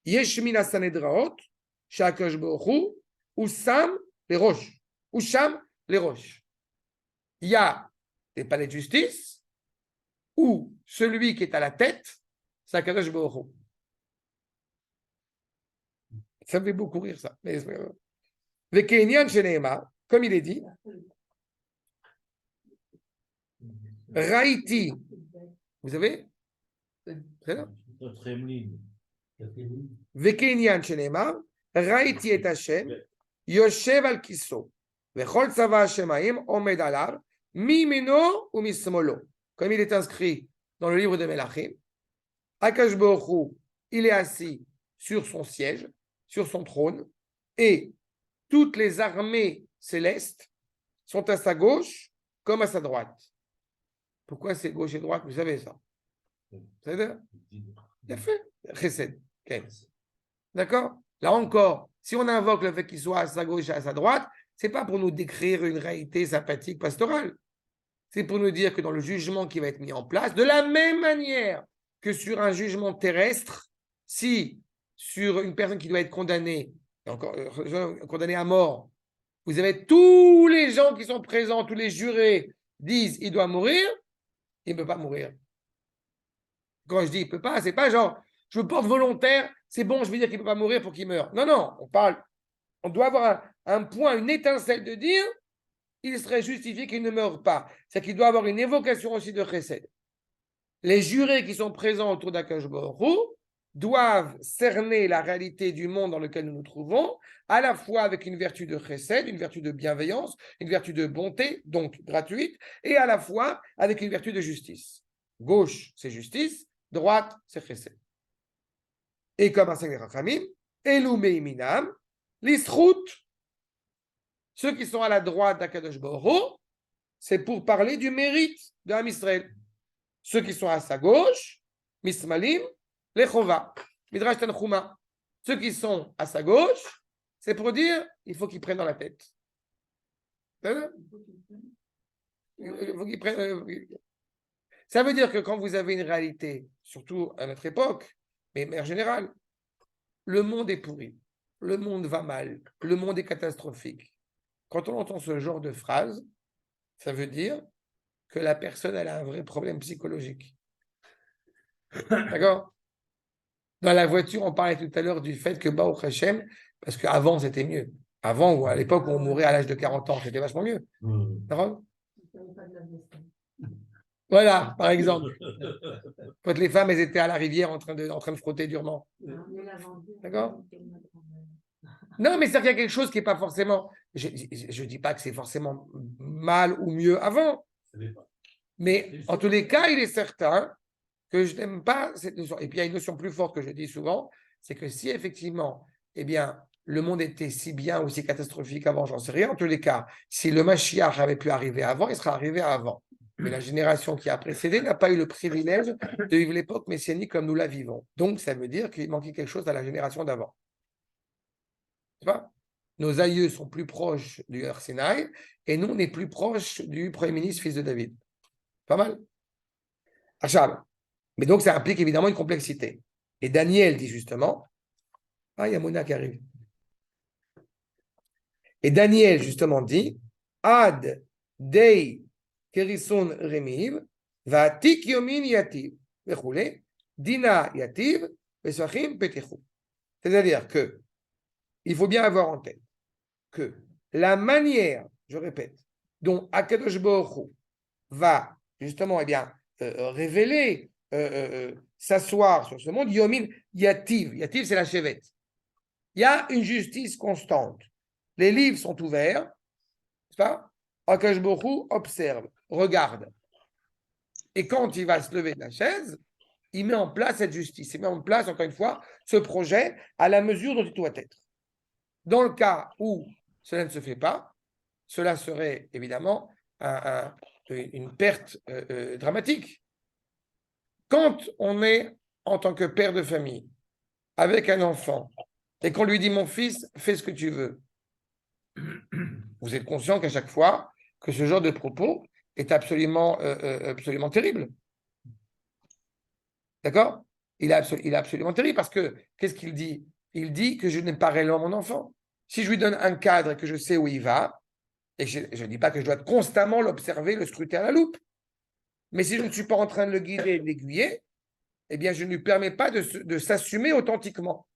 Yeshmina Sanedraot, Shakash Bohu, Oussam, les roches. Oussam, les roches. Il y a des palais de justice où celui qui est à la tête, c'est Akadosh Baruch Hu. Ça me fait beaucoup rire, ça. Vekenyan Sheneema, comme il est dit, Raïti, vous savez? C'est là? Vekenyan Sheneema, Raïti et Hashem, Yoshev al Kiso, Vechol Tzava Shemaim, Omed Alav, Mimeno ou Mismolo. Comme il est inscrit dans le livre de Melachim, Akash Baruch Hu, il est assis sur son siège, sur son trône, et toutes les armées célestes sont à sa gauche comme à sa droite. Pourquoi c'est gauche et droite? Vous savez ça. Vous savez? Il a fait. Chesed. Okay. D'accord? Là encore, si on invoque le fait qu'il soit à sa gauche et à sa droite, ce n'est pas pour nous décrire une réalité sympathique pastorale. C'est pour nous dire que dans le jugement qui va être mis en place, de la même manière que sur un jugement terrestre, si sur une personne qui doit être condamnée, condamnée à mort, vous avez tous les gens qui sont présents, tous les jurés disent il doit mourir, il ne peut pas mourir. Quand je dis il ne peut pas, c'est pas genre je me porte volontaire, c'est bon, je vais dire qu'il ne peut pas mourir pour qu'il meure. Non, non, on doit avoir un point, une étincelle de dire il serait justifié qu'il ne meure pas. C'est qu'il doit avoir une évocation aussi de chesed. Les jurés qui sont présents autour d'Akadosh Baruch Hu doivent cerner la réalité du monde dans lequel nous nous trouvons, à la fois avec une vertu de chesed, une vertu de bienveillance, une vertu de bonté, donc gratuite, et à la fois avec une vertu de justice. Gauche, c'est justice, droite, c'est chesed. Et comme enseigne les Rachamim, Elu meiminam, l'isrout, ceux qui sont à la droite d'Akadosh Baruch Hu, c'est pour parler du mérite de Am Israël. Ceux qui sont à sa gauche, mismalim, lechova, midrash tanchuma. Ceux qui sont à sa gauche, c'est pour dire, il faut qu'ils prennent dans la tête. Il faut qu'ils prennent. Ça veut dire que quand vous avez une réalité, surtout à notre époque, mais en général, le monde est pourri, le monde va mal, le monde est catastrophique. Quand on entend ce genre de phrase, ça veut dire que la personne elle a un vrai problème psychologique. D'accord? Dans la voiture, on parlait tout à l'heure du fait que Baruch Hashem, parce qu'avant c'était mieux. Avant, ou à l'époque où on mourait à l'âge de 40 ans, c'était vachement mieux. D'accord? Voilà, par exemple. Quand les femmes elles étaient à la rivière en train de frotter durement. D'accord? Non, mais c'est qu'il y a quelque chose qui n'est pas forcément. Je ne dis pas que c'est forcément mal ou mieux avant. Mais en tous les cas, il est certain que je n'aime pas cette notion. Et puis il y a une notion plus forte que je dis souvent, c'est que si effectivement, eh bien, le monde était si bien ou si catastrophique avant, j'en sais rien. En tous les cas, si le Mashiach avait pu arriver avant, il sera arrivé avant. Mais la génération qui a précédé n'a pas eu le privilège de vivre l'époque messianique comme nous la vivons. Donc, ça veut dire qu'il manquait quelque chose à la génération d'avant. Tu vois? Nos aïeux sont plus proches du Arsinaï et nous, on est plus proches du Premier ministre, fils de David. Pas mal. Achab. Mais donc, ça implique évidemment une complexité. Et Daniel dit justement, il y a Mona qui arrive. Et Daniel, justement, dit, Ad dei kerison remiv, vatik yomin yativ, vechule, dina yativ, vesachim petichu. C'est-à-dire que, il faut bien avoir en tête que la manière, je répète, dont Akadosh Baruch Hu va justement révéler, s'asseoir sur ce monde, Yomin Yativ. Yativ, c'est la chevette. Il y a une justice constante. Les livres sont ouverts, n'est-ce pas? Akadosh Baruch Hu observe, regarde. Et quand il va se lever de la chaise, il met en place cette justice. Il met en place, encore une fois, ce projet à la mesure dont il doit être. Dans le cas où cela ne se fait pas, cela serait évidemment une perte dramatique. Quand on est en tant que père de famille avec un enfant et qu'on lui dit mon fils, fais ce que tu veux, vous êtes conscient qu'à chaque fois que ce genre de propos est absolument terrible. D'accord? Il est absolument terrible parce que qu'est-ce qu'il dit? Il dit que je n'aime pas réellement mon enfant. Si je lui donne un cadre et que je sais où il va, et je ne dis pas que je dois constamment l'observer, le scruter à la loupe, mais si je ne suis pas en train de le guider et de l'aiguiller, eh bien, je ne lui permets pas de s'assumer authentiquement.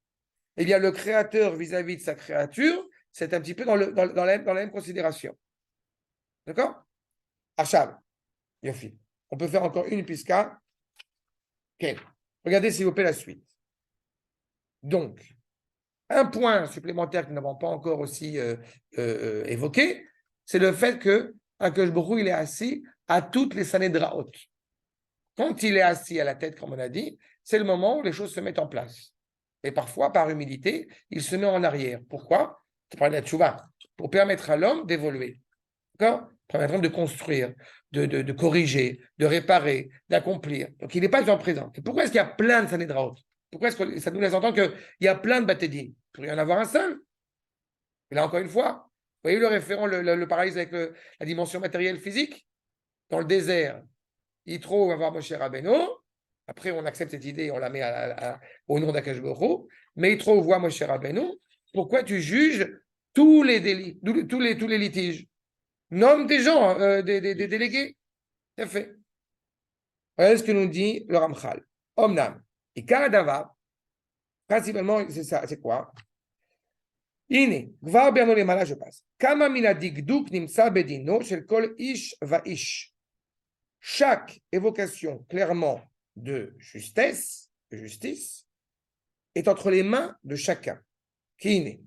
Eh bien, le créateur vis-à-vis de sa créature, c'est un petit peu dans la même considération. D'accord? Achab, Yofi. On peut faire encore une pisca. Ok. Regardez s'il vous plaît la suite. Donc, un point supplémentaire que nous n'avons pas encore aussi évoqué, c'est le fait que Akadosh Baruch Hu, il est assis à toutes les sanédraot. Quand il est assis à la tête, comme on a dit, c'est le moment où les choses se mettent en place. Et parfois, par humilité, il se met en arrière. Pourquoi? Tu parles de la tchouva. Pour permettre à l'homme d'évoluer. D'accord? Permettre à l'homme de construire, de corriger, de réparer, d'accomplir. Donc, il n'est pas toujours présent. Et pourquoi est-ce qu'il y a plein de sanédraot? Pourquoi est-ce que ça nous laisse entendre qu'il y a plein de batédines? Il pourrait y en avoir un seul. Et là, encore une fois, vous voyez le référent, le parallèle avec la dimension matérielle physique? Dans le désert, Yitro va voir Moshe Rabbeinu. Après, on accepte cette idée et on la met au nom d'Akadosh Baruch Hu. Mais Yitro voit Moshe Rabbeinu. Pourquoi tu juges tous les délits, tous les litiges? Nomme des gens, des délégués. C'est fait. Voilà ce que nous dit le Ramchal. Omnam. Et Karadava, principalement, c'est ça, c'est quoi? Ine, Gvar Berno les malades, je passe. Kama mina digduk nimsa bedino shel kol ish va ish. Chaque évocation clairement de justice est entre les mains de chacun. Kine.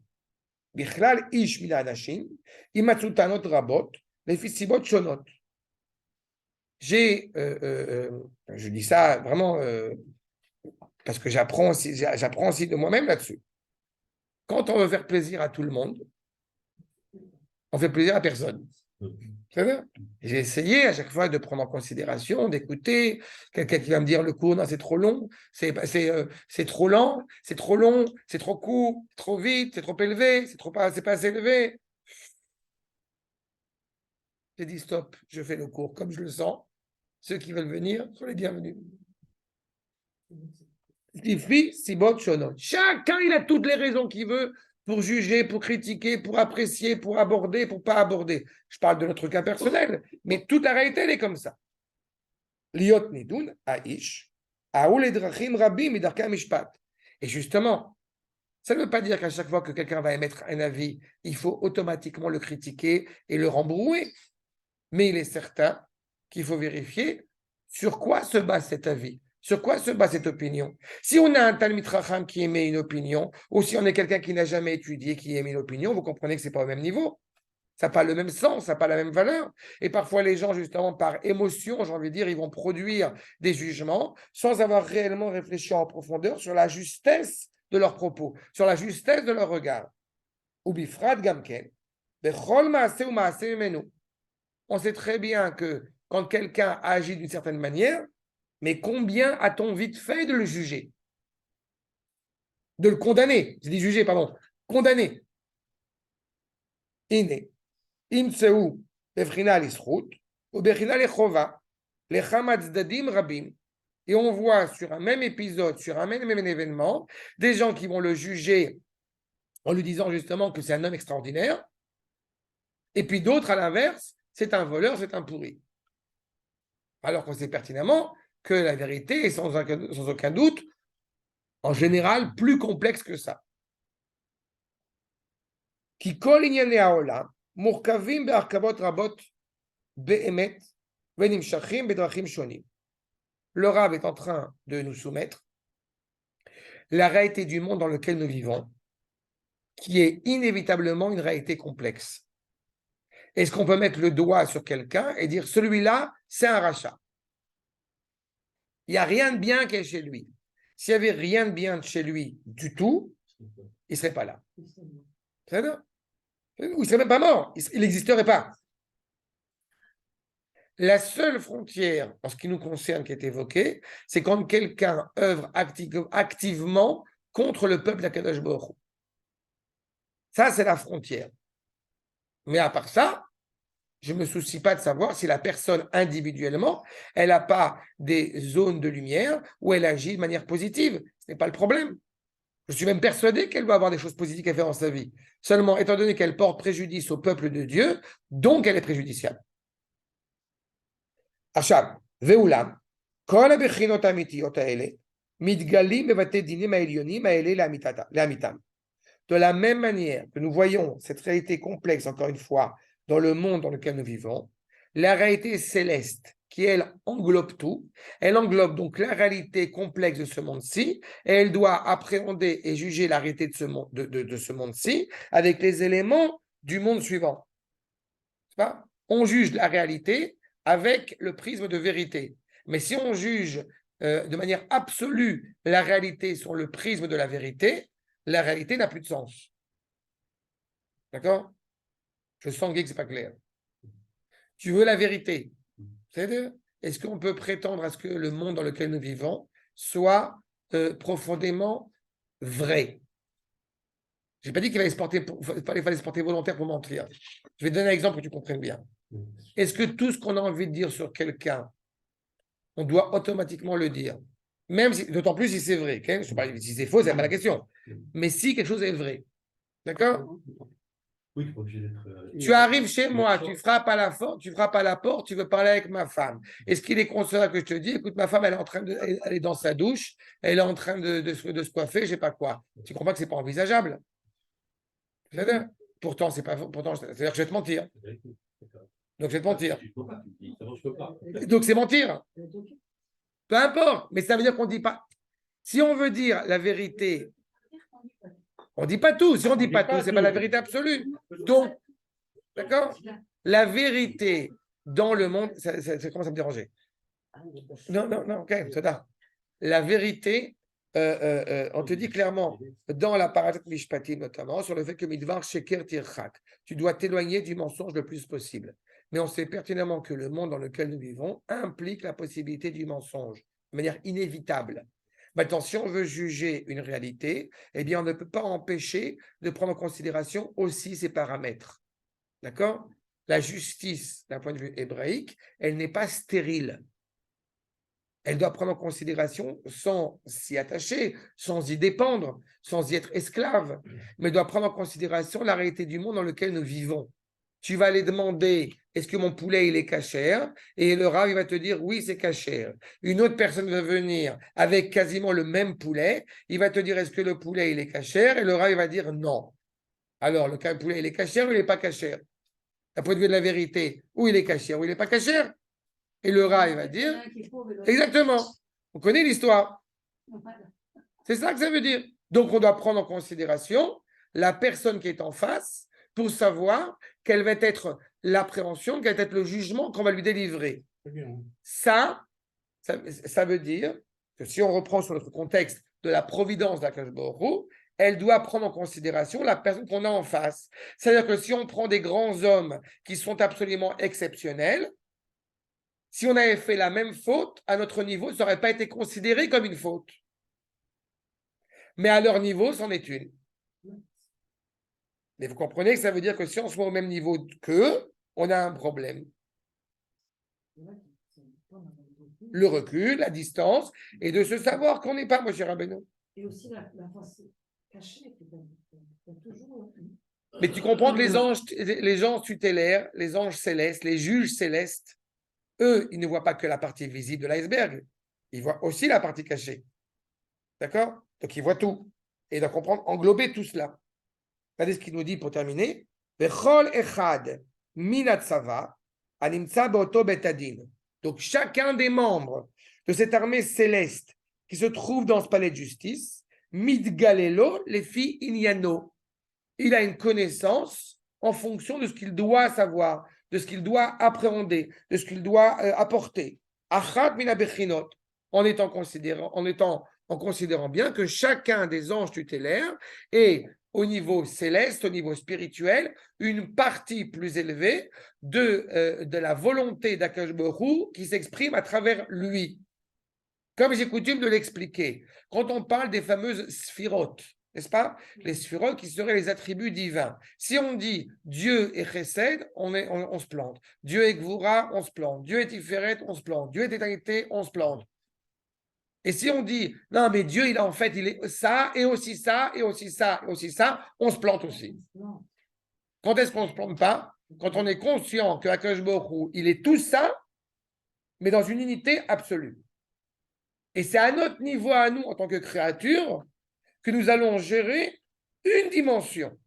Bichlal ish mina anashim, imatsutanot rabot, les fissibot shonot. Je dis ça vraiment parce que j'apprends aussi de moi-même là-dessus. Quand on veut faire plaisir à tout le monde, on fait plaisir à personne. Très bien. J'ai essayé à chaque fois de prendre en considération, d'écouter quelqu'un qui va me dire le cours, non, c'est trop long, c'est trop lent, c'est trop long, c'est trop court, trop vite, c'est trop élevé, c'est pas assez élevé. J'ai dit stop, je fais le cours comme je le sens. Ceux qui veulent venir sont les bienvenus. Chacun, il a toutes les raisons qu'il veut pour juger, pour critiquer, pour apprécier, pour aborder, pour pas aborder. Je parle de notre cas personnel, mais toute la réalité, elle est comme ça. Liot nidun aish, aoul edrachim rabim midarka mishpat. Et justement, ça ne veut pas dire qu'à chaque fois que quelqu'un va émettre un avis, il faut automatiquement le critiquer et le rembrouer. Mais il est certain qu'il faut vérifier sur quoi se base cet avis, sur quoi se base cette opinion. Si on a un Talmid Chacham qui émet une opinion, ou si on est quelqu'un qui n'a jamais étudié, qui émet une opinion, vous comprenez que ce n'est pas au même niveau. Ça n'a pas le même sens, ça n'a pas la même valeur. Et parfois, les gens, justement, par émotion, j'ai envie de dire, ils vont produire des jugements sans avoir réellement réfléchi en profondeur sur la justesse de leurs propos, sur la justesse de leur regard. Ubifrad gamken, bechol maase ou maase menu. On sait très bien que quand quelqu'un agit d'une certaine manière, mais combien a-t-on vite fait de le juger? De le condamner. J'ai dit juger, pardon. Condamner. Ine. Imseu befrina l'isrout ou befrina l'echova lechamad zdadim rabim. Et on voit sur un même épisode, sur un même événement, des gens qui vont le juger en lui disant justement que c'est un homme extraordinaire, et puis d'autres, à l'inverse, c'est un voleur, c'est un pourri. Alors qu'on sait pertinemment que la vérité est sans aucun doute, en général, plus complexe que ça. Ki kol inyane haolam murkavim be'arkavot rabot be'emet ve'nimshachim be'drachim shonim. Le Rav est en train de nous soumettre la réalité du monde dans lequel nous vivons, qui est inévitablement une réalité complexe. Est-ce qu'on peut mettre le doigt sur quelqu'un et dire celui-là, c'est un rachat? Il n'y a rien de bien qui est chez lui. S'il n'y avait rien de bien chez lui du tout, il ne serait pas là. C'est ça? Ou il ne serait même pas mort. Il n'existerait pas. La seule frontière, en ce qui nous concerne, qui est évoquée, c'est quand quelqu'un œuvre activement contre le peuple d'Akadosh Baruch Hu. Ça, c'est la frontière. Mais à part ça, je ne me soucie pas de savoir si la personne individuellement, elle n'a pas des zones de lumière où elle agit de manière positive. Ce n'est pas le problème. Je suis même persuadé qu'elle va avoir des choses positives à faire dans sa vie. Seulement, étant donné qu'elle porte préjudice au peuple de Dieu, donc elle est préjudiciable. Achab, Veulam, kol הבחינות האמיתיות האלה מתגלים בבתי דינים העליונים האלה לאמיתם. De la même manière que nous voyons cette réalité complexe, encore une fois, dans le monde dans lequel nous vivons, la réalité céleste, qui elle englobe tout, elle englobe donc la réalité complexe de ce monde-ci, et elle doit appréhender et juger la réalité de ce monde-ci avec les éléments du monde suivant. On juge la réalité avec le prisme de vérité. Mais si on juge de manière absolue la réalité sur le prisme de la réalité n'a plus de sens. D'accord? Je sens que ce n'est pas clair. Tu veux la vérité. Est-ce qu'on peut prétendre à ce que le monde dans lequel nous vivons soit profondément vrai? Je n'ai pas dit qu'il fallait se porter volontaire pour mentir. Je vais te donner un exemple pour que tu comprennes bien. Est-ce que tout ce qu'on a envie de dire sur quelqu'un, on doit automatiquement le dire? Même si, d'autant plus si c'est vrai. Okay? Si c'est faux, c'est pas la question. Mais si quelque chose est vrai. D'accord? Oui, obligé d'être. Tu arrives chez moi, tu frappes à la porte, tu veux parler avec ma femme. Est-ce qu'il est concernant que je te dis, écoute, ma femme, elle est dans sa douche, elle est en train de se coiffer, je sais pas quoi. Tu comprends que c'est pas envisageable? Pourtant, c'est-à-dire que je vais te mentir. Donc, je vais te mentir. Donc, c'est mentir. Peu importe, mais ça veut dire qu'on ne dit pas. Si on veut dire la vérité, on ne dit pas tout. Si on ne dit pas tout, ce n'est pas la vérité absolue. Donc, d'accord? La vérité dans le monde, ça commence à me déranger. Non, ok, c'est ça. La vérité on te dit clairement, dans la Parashat Mishpatim notamment, sur le fait que Midvar Sheker Tirchak, tu dois t'éloigner du mensonge le plus possible. Mais on sait pertinemment que le monde dans lequel nous vivons implique la possibilité du mensonge, de manière inévitable. Maintenant, si on veut juger une réalité, eh bien, on ne peut pas empêcher de prendre en considération aussi ces paramètres. D'accord? La justice, d'un point de vue hébraïque, elle n'est pas stérile. Elle doit prendre en considération, sans s'y attacher, sans y dépendre, sans y être esclave, mais doit prendre en considération la réalité du monde dans lequel nous vivons. Tu vas aller demander, est-ce que mon poulet, il est cachère? Et le rav, il va te dire, oui, c'est cachère. Une autre personne va venir avec quasiment le même poulet, il va te dire, est-ce que le poulet, il est cachère? Et le rav, il va dire, non. Alors, le poulet, il est cachère ou il n'est pas cachère? D'un point de vue de la vérité, ou il est cachère ou il n'est pas cachère? Et le rav, il va dire, exactement. On connaît l'histoire. C'est ça que ça veut dire. Donc, on doit prendre en considération la personne qui est en face pour savoir quelle va être l'appréhension, quel va être le jugement qu'on va lui délivrer. Ça veut dire que si on reprend sur notre contexte de la providence d'Akadosh Baruch Hu, elle doit prendre en considération la personne qu'on a en face. C'est-à-dire que si on prend des grands hommes qui sont absolument exceptionnels, si on avait fait la même faute, à notre niveau, ça n'aurait pas été considéré comme une faute. Mais à leur niveau, c'en est une. Mais vous comprenez que ça veut dire que si on se met au même niveau qu'eux, on a un problème. Le recul, la distance, et de se savoir qu'on n'est pas Moshe Rabbeinu. Et aussi la face cachée. Toujours... Mais tu comprends que les anges tutélaires, les anges célestes, les juges célestes, eux, ils ne voient pas que la partie visible de l'iceberg. Ils voient aussi la partie cachée. D'accord? Donc, ils voient tout. Et ils doivent comprendre, englober tout cela. Regardez ce qu'il nous dit pour terminer. Bechol echad minatzava animtza beoto betadin. Donc, chacun des membres de cette armée céleste qui se trouve dans ce palais de justice, midgalelo les filles inyano. Il a une connaissance en fonction de ce qu'il doit savoir, de ce qu'il doit appréhender, de ce qu'il doit apporter. Achat mina bechinot, en considérant bien que chacun des anges tutélaires est au niveau céleste, au niveau spirituel, une partie plus élevée de la volonté d'Akadosh Baruch Hu qui s'exprime à travers lui. Comme j'ai coutume de l'expliquer, quand on parle des fameuses sphirotes, n'est-ce pas? Les sphirotes qui seraient les attributs divins. Si on dit Dieu est Chesed, on se plante. Dieu est Gvura, on se plante. Dieu est Tiferet, on se plante. Dieu est éternité, on se plante. Et si on dit, non, mais Dieu, il est ça, et aussi ça, et aussi ça, et aussi ça, on se plante aussi. Quand est-ce qu'on ne se plante pas? Quand on est conscient que Akadosh Baruch Hu, il est tout ça, mais dans une unité absolue. Et c'est à notre niveau, à nous, en tant que créatures, que nous allons gérer une dimension.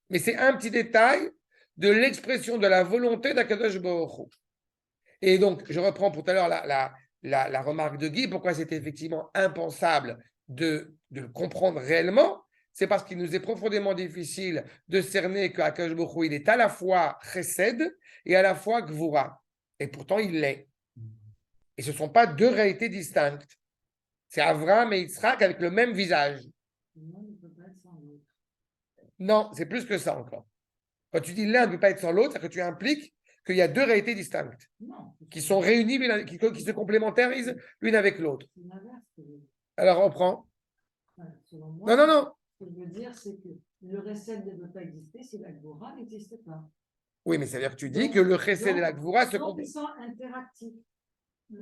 Mais c'est un petit détail de l'expression de la volonté d'Akadosh Baruch Hu. Et donc, je reprends pour tout à l'heure la remarque de Guy, pourquoi c'est effectivement impensable de le comprendre réellement, c'est parce qu'il nous est profondément difficile de cerner que Akadosh Baruch Hu, il est à la fois Chesed et à la fois Gvura. Et pourtant, il l'est. Et ce ne sont pas deux réalités distinctes. C'est Avraham et Yitzhak avec le même visage. Non, c'est plus que ça encore. Quand tu dis l'un ne peut pas être sans l'autre, c'est que tu impliques qu'il y a deux réalités distinctes qui sont réunies, qui se complémentarisent l'une avec l'autre. Alors, on prend. Non. Ce que je veux dire, c'est que le recette ne peut pas exister si la Gvura n'existe pas. Oui, mais ça veut dire que tu dis que le chesed et la Gvura se complètent. Ils sont interactifs.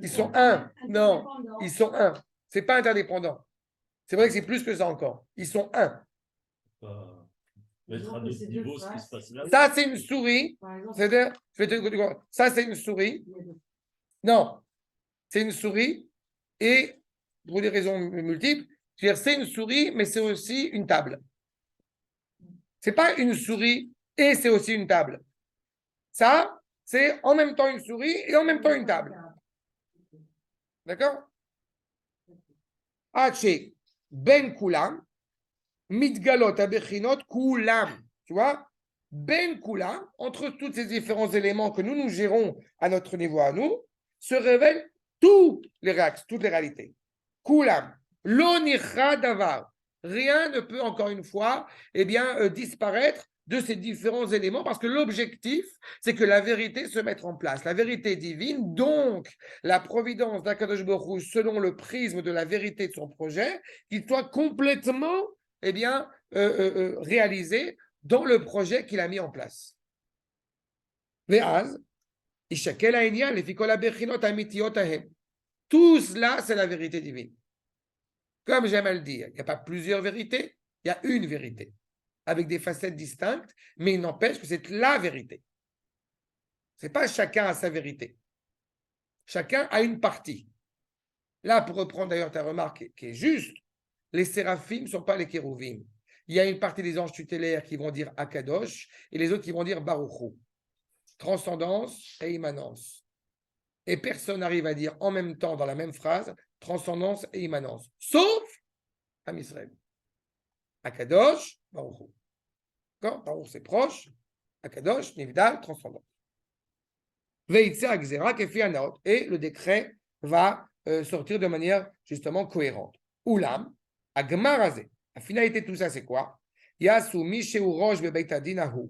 Ils sont un. Non, ils sont un. Ce n'est pas interdépendant. C'est vrai que c'est plus que ça encore. Ils sont un. Mettre à notre niveau ce qui se passe là. Ça, c'est une souris. C'est-à-dire, ça, c'est une souris. Non, c'est une souris. Et pour des raisons multiples, c'est une souris, mais c'est aussi une table. C'est pas une souris et c'est aussi une table. Ça, c'est en même temps une souris et en même temps une table. D'accord? Haché, ben kulam, mitgalot abechinot kulam. Tu vois? Ben kulam, entre tous ces différents éléments que nous gérons à notre niveau à nous, se révèlent toutes les réalités. Kulam, lo nichra davar. Rien ne peut, encore une fois, disparaître de ces différents éléments parce que l'objectif, c'est que la vérité se mette en place. La vérité divine, donc la providence d'Akadosh Baruch Hu, selon le prisme de la vérité de son projet, qu'il soit complètement réalisé dans le projet qu'il a mis en place. Ve'az, Ishakel ha'inyan, lefi kol ha'bechinot ha'amitiyot hahem. Tout cela, c'est la vérité divine. Comme j'aime à le dire, il n'y a pas plusieurs vérités, il y a une vérité, avec des facettes distinctes, mais il n'empêche que c'est la vérité. Ce n'est pas chacun a sa vérité. Chacun a une partie. Là, pour reprendre d'ailleurs ta remarque qui est juste, les séraphim ne sont pas les kérouvim. Il y a une partie des anges tutélaires qui vont dire Akadosh et les autres qui vont dire Baruchou. Transcendance et immanence. Et personne n'arrive à dire en même temps, dans la même phrase, transcendance et immanence. Sauf Am Israël. Akadosh, Baruchou. D'accord? Baruch, c'est proche. Akadosh, Nivdal, transcendance. Veitse Agzera, Kefi Anaot. Et le décret va sortir de manière justement cohérente. Oulam, Agmarazé. La finalité de tout ça, c'est quoi? Yasu Misheu Rosh Bebeit Adin Ahu.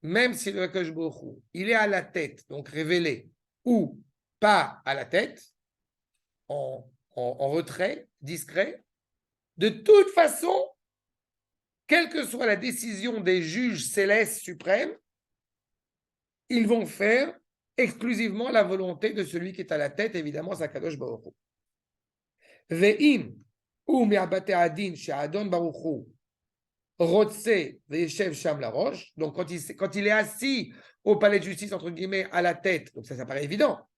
Même si le Akadosh Baruch Hu, il est à la tête, donc révélé, ou pas à la tête, en retrait, discret, de toute façon, quelle que soit la décision des juges célestes suprêmes, ils vont faire exclusivement la volonté de celui qui est à la tête, évidemment, c'est Akadosh Baruch Hu. Ve'im ou me'abate adin she'adon Baruch Hu rotse ve'yeshev sham la roche. Donc, quand il est assis au palais de justice, entre guillemets, à la tête, donc ça paraît évident.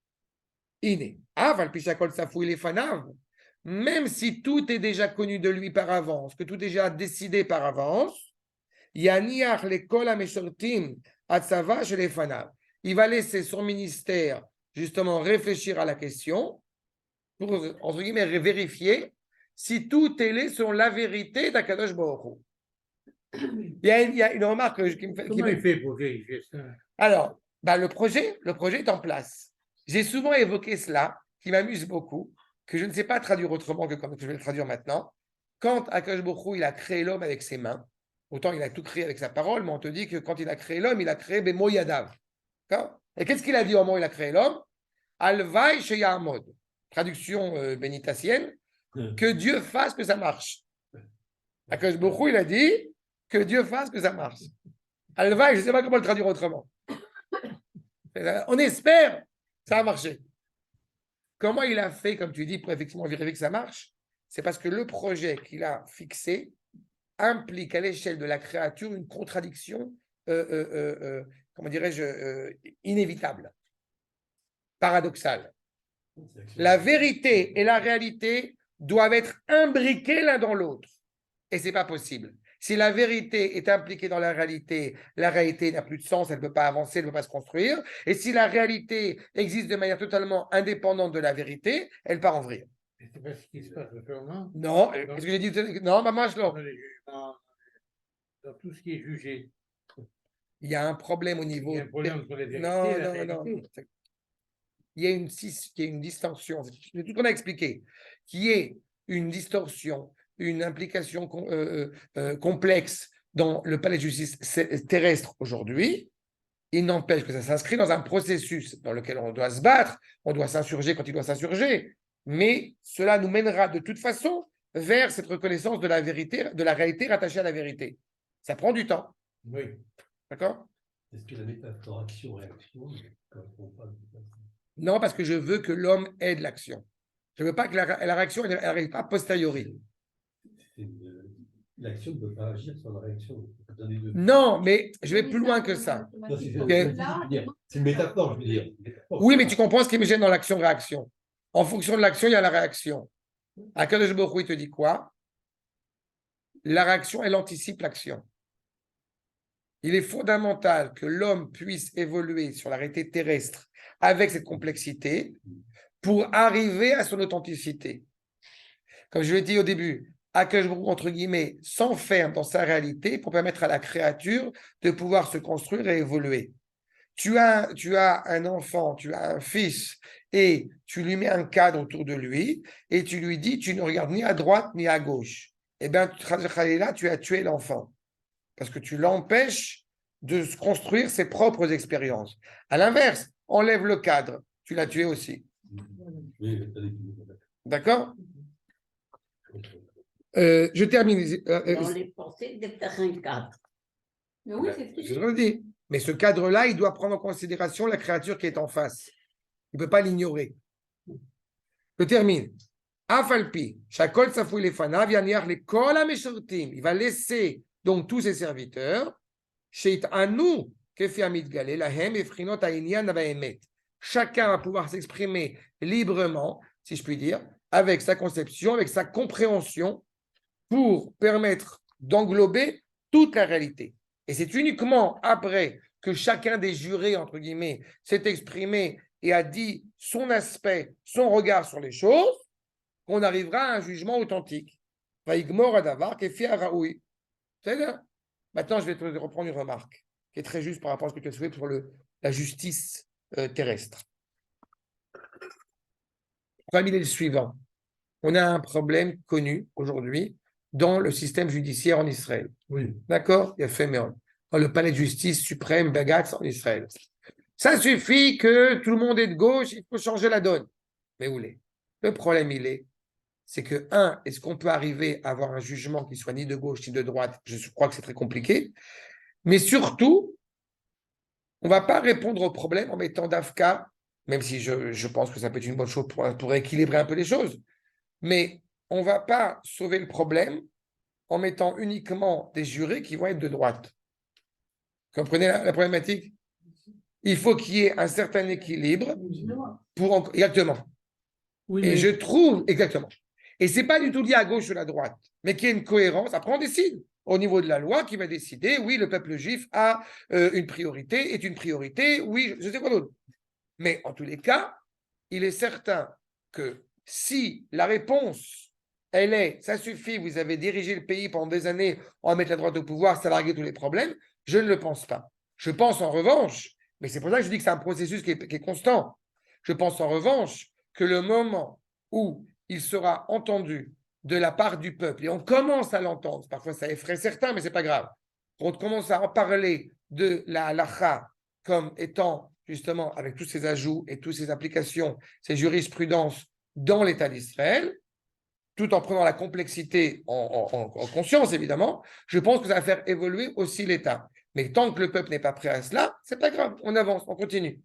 Ine, aval pishakol safou il est fanav. Même si tout est déjà connu de lui par avance, que tout est déjà décidé par avance, Yaniach l'école à Meshortim, Atzava chez les Fanav. Il va laisser son ministère justement réfléchir à la question pour, entre guillemets, vérifier si tout est laissé selon la vérité d'Akadosh Baruch Hu. Il y a une remarque qui me fait. Comment il fait pour vérifier ça? Alors, le projet est en place. J'ai souvent évoqué cela, qui m'amuse beaucoup, que je ne sais pas traduire autrement que comme je vais le traduire maintenant. Quand Akadosh Baruch Hu, il a créé l'homme avec ses mains, autant il a tout créé avec sa parole, mais on te dit que quand il a créé l'homme, il a créé Bemo Yadav. Et qu'est-ce qu'il a dit au moment où il a créé l'homme? Alvaï Sheyamod. Traduction bénitassienne, que Dieu fasse que ça marche. Akadosh Baruch Hu, il a dit que Dieu fasse que ça marche. Alvaï, je ne sais pas comment le traduire autrement. On espère, ça a marché. Comment il a fait, comme tu dis, pour effectivement vérifier que ça marche? C'est parce que le projet qu'il a fixé implique à l'échelle de la créature une contradiction, comment dirais-je, inévitable, paradoxale. La vérité et la réalité doivent être imbriquées l'un dans l'autre. Et ce n'est pas possible. Si la vérité est impliquée dans la réalité n'a plus de sens, elle ne peut pas avancer, elle ne peut pas se construire. Et si la réalité existe de manière totalement indépendante de la vérité, elle part en vrille. C'est pas ce qui se passe actuellement. Non, qu'est-ce que j'ai dit? Non, maman, je Dans les jugements, dans tout ce qui est jugé. Il y a un problème au niveau. Il y a un problème entre la vérité Non, et la non, réalité. non. Il y a une distorsion, c'est tout ce qu'on a expliqué, qui est une distorsion, une implication complexe dans le palais de justice terrestre aujourd'hui. Il n'empêche que ça s'inscrit dans un processus dans lequel on doit se battre, on doit s'insurger quand il doit s'insurger, mais cela nous mènera de toute façon vers cette reconnaissance de la vérité, de la réalité rattachée à la vérité. Ça prend du temps. Oui. D'accord? Est-ce que la métaphore action-réaction ne correspond pas? Non, parce que je veux que l'homme aide l'action. Je ne veux pas que la réaction n'arrive pas a posteriori. L'action ne peut pas agir sans la réaction. Non, mais je vais plus loin que ça. C'est une métaphore, je veux dire. Oui, mais tu comprends ce qui me gêne dans l'action-réaction. En fonction de l'action, il y a la réaction. Akadosh Baruch Hu, il te dit quoi? La réaction, elle anticipe l'action. Il est fondamental que l'homme puisse évoluer sur la réalité terrestre avec cette complexité pour arriver à son authenticité. Comme je l'ai dit au début, Akadosh Baruch Hu, entre guillemets, s'enferme dans sa réalité pour permettre à la créature de pouvoir se construire et évoluer. Tu as un enfant, tu as un fils et tu lui mets un cadre autour de lui et tu lui dis tu ne regardes ni à droite ni à gauche, eh bien, là, tu as tué l'enfant parce que tu l'empêches de se construire ses propres expériences. À l'inverse, enlève le cadre, tu l'as tué aussi. D'accord? Je termine. Dans les pensées, de faire un cadre. Mais oui, c'est Je le dis. Mais ce cadre-là, il doit prendre en considération la créature qui est en face. Il ne peut pas l'ignorer. Je termine. Afalpi, Shakol Safoui Lefanav, Yaniar les Kol HaMeshartim. Il va laisser donc tous ses serviteurs. Sheit Anu, Kefi Amit Galé, Lahem, Efrinot Aïnian Avaemet. Chacun va pouvoir s'exprimer librement, si je puis dire, avec sa conception, avec sa compréhension, pour permettre d'englober toute la réalité. Et c'est uniquement après que chacun des jurés, entre guillemets, s'est exprimé et a dit son aspect, son regard sur les choses, qu'on arrivera à un jugement authentique. Vaïgmor Adavar, Kefi Araoui. C'est-à-dire, maintenant, je vais te reprendre une remarque qui est très juste par rapport à ce que tu as souhaité sur la justice terrestre. Le problème, il est le suivant. On a un problème connu aujourd'hui dans le système judiciaire en Israël. Oui. D'accord? Il y a fait dans le palais de justice suprême, Bagatz, en Israël. Ça suffit que tout le monde est de gauche, il faut changer la donne. Mais où l'est? Le problème, c'est que, est-ce qu'on peut arriver à avoir un jugement qui soit ni de gauche ni de droite? Je crois que c'est très compliqué. Mais surtout, on ne va pas répondre au problème en mettant d'Afka, même si je pense que ça peut être une bonne chose pour équilibrer un peu les choses. Mais on ne va pas sauver le problème en mettant uniquement des jurés qui vont être de droite. Vous comprenez la problématique? Il faut qu'il y ait un certain équilibre pour... Exactement. Oui, Et je trouve... Exactement. Et ce n'est pas du tout lié à gauche ou à droite, mais qu'il y ait une cohérence. Après, on décide au niveau de la loi qui va décider, oui, le peuple juif a une priorité, est une priorité, oui, je sais quoi d'autre. Mais en tous les cas, il est certain que si la réponse, elle est, ça suffit, vous avez dirigé le pays pendant des années, on va mettre la droite au pouvoir, ça va régler tous les problèmes, je ne le pense pas. Je pense en revanche, mais c'est pour ça que je dis que c'est un processus qui est constant, je pense en revanche que le moment où il sera entendu de la part du peuple, et on commence à l'entendre, parfois ça effraie certains, mais ce n'est pas grave, on commence à en parler de la halakha comme étant justement avec tous ces ajouts et toutes ces applications, ces jurisprudences dans l'État d'Israël, tout en prenant la complexité en conscience, évidemment, je pense que ça va faire évoluer aussi l'État. Mais tant que le peuple n'est pas prêt à cela, c'est pas grave, on avance, on continue.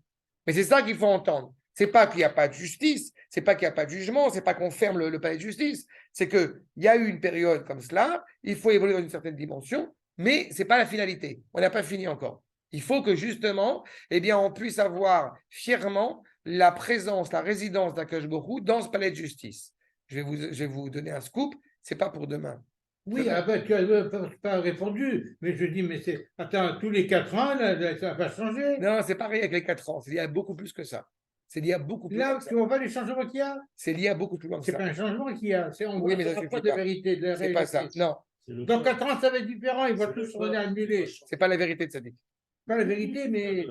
Mais c'est ça qu'il faut entendre. C'est pas qu'il n'y a pas de justice, c'est pas qu'il n'y a pas de jugement, c'est pas qu'on ferme le palais de justice, c'est qu'il y a eu une période comme cela, il faut évoluer dans une certaine dimension, mais c'est pas la finalité. On n'a pas fini encore. Il faut que justement, eh bien, on puisse avoir fièrement la présence, la résidence d'Akadosh Baruch Hu dans ce palais de justice. Je vais vous donner un scoop, c'est pas pour demain. Oui, tu n'as pas répondu, mais je dis, mais c'est. Attends, tous les 4 ans, là, ça va changer. Non, c'est pareil avec les 4 ans, c'est lié à beaucoup plus que ça. C'est lié à beaucoup plus Là, que ça. tu vois pas les changements qu'il y a? C'est lié à beaucoup plus loin que C'est ça. pas un changement qu'il y a. On Oui, voit mais ça pas suffit de pas. vérité. C'est pas ça. Non, Dans 4 ans, ça va être différent. Ils vont tous se annulés. c'est pas la vérité de Sadiq. Pas la vérité, mais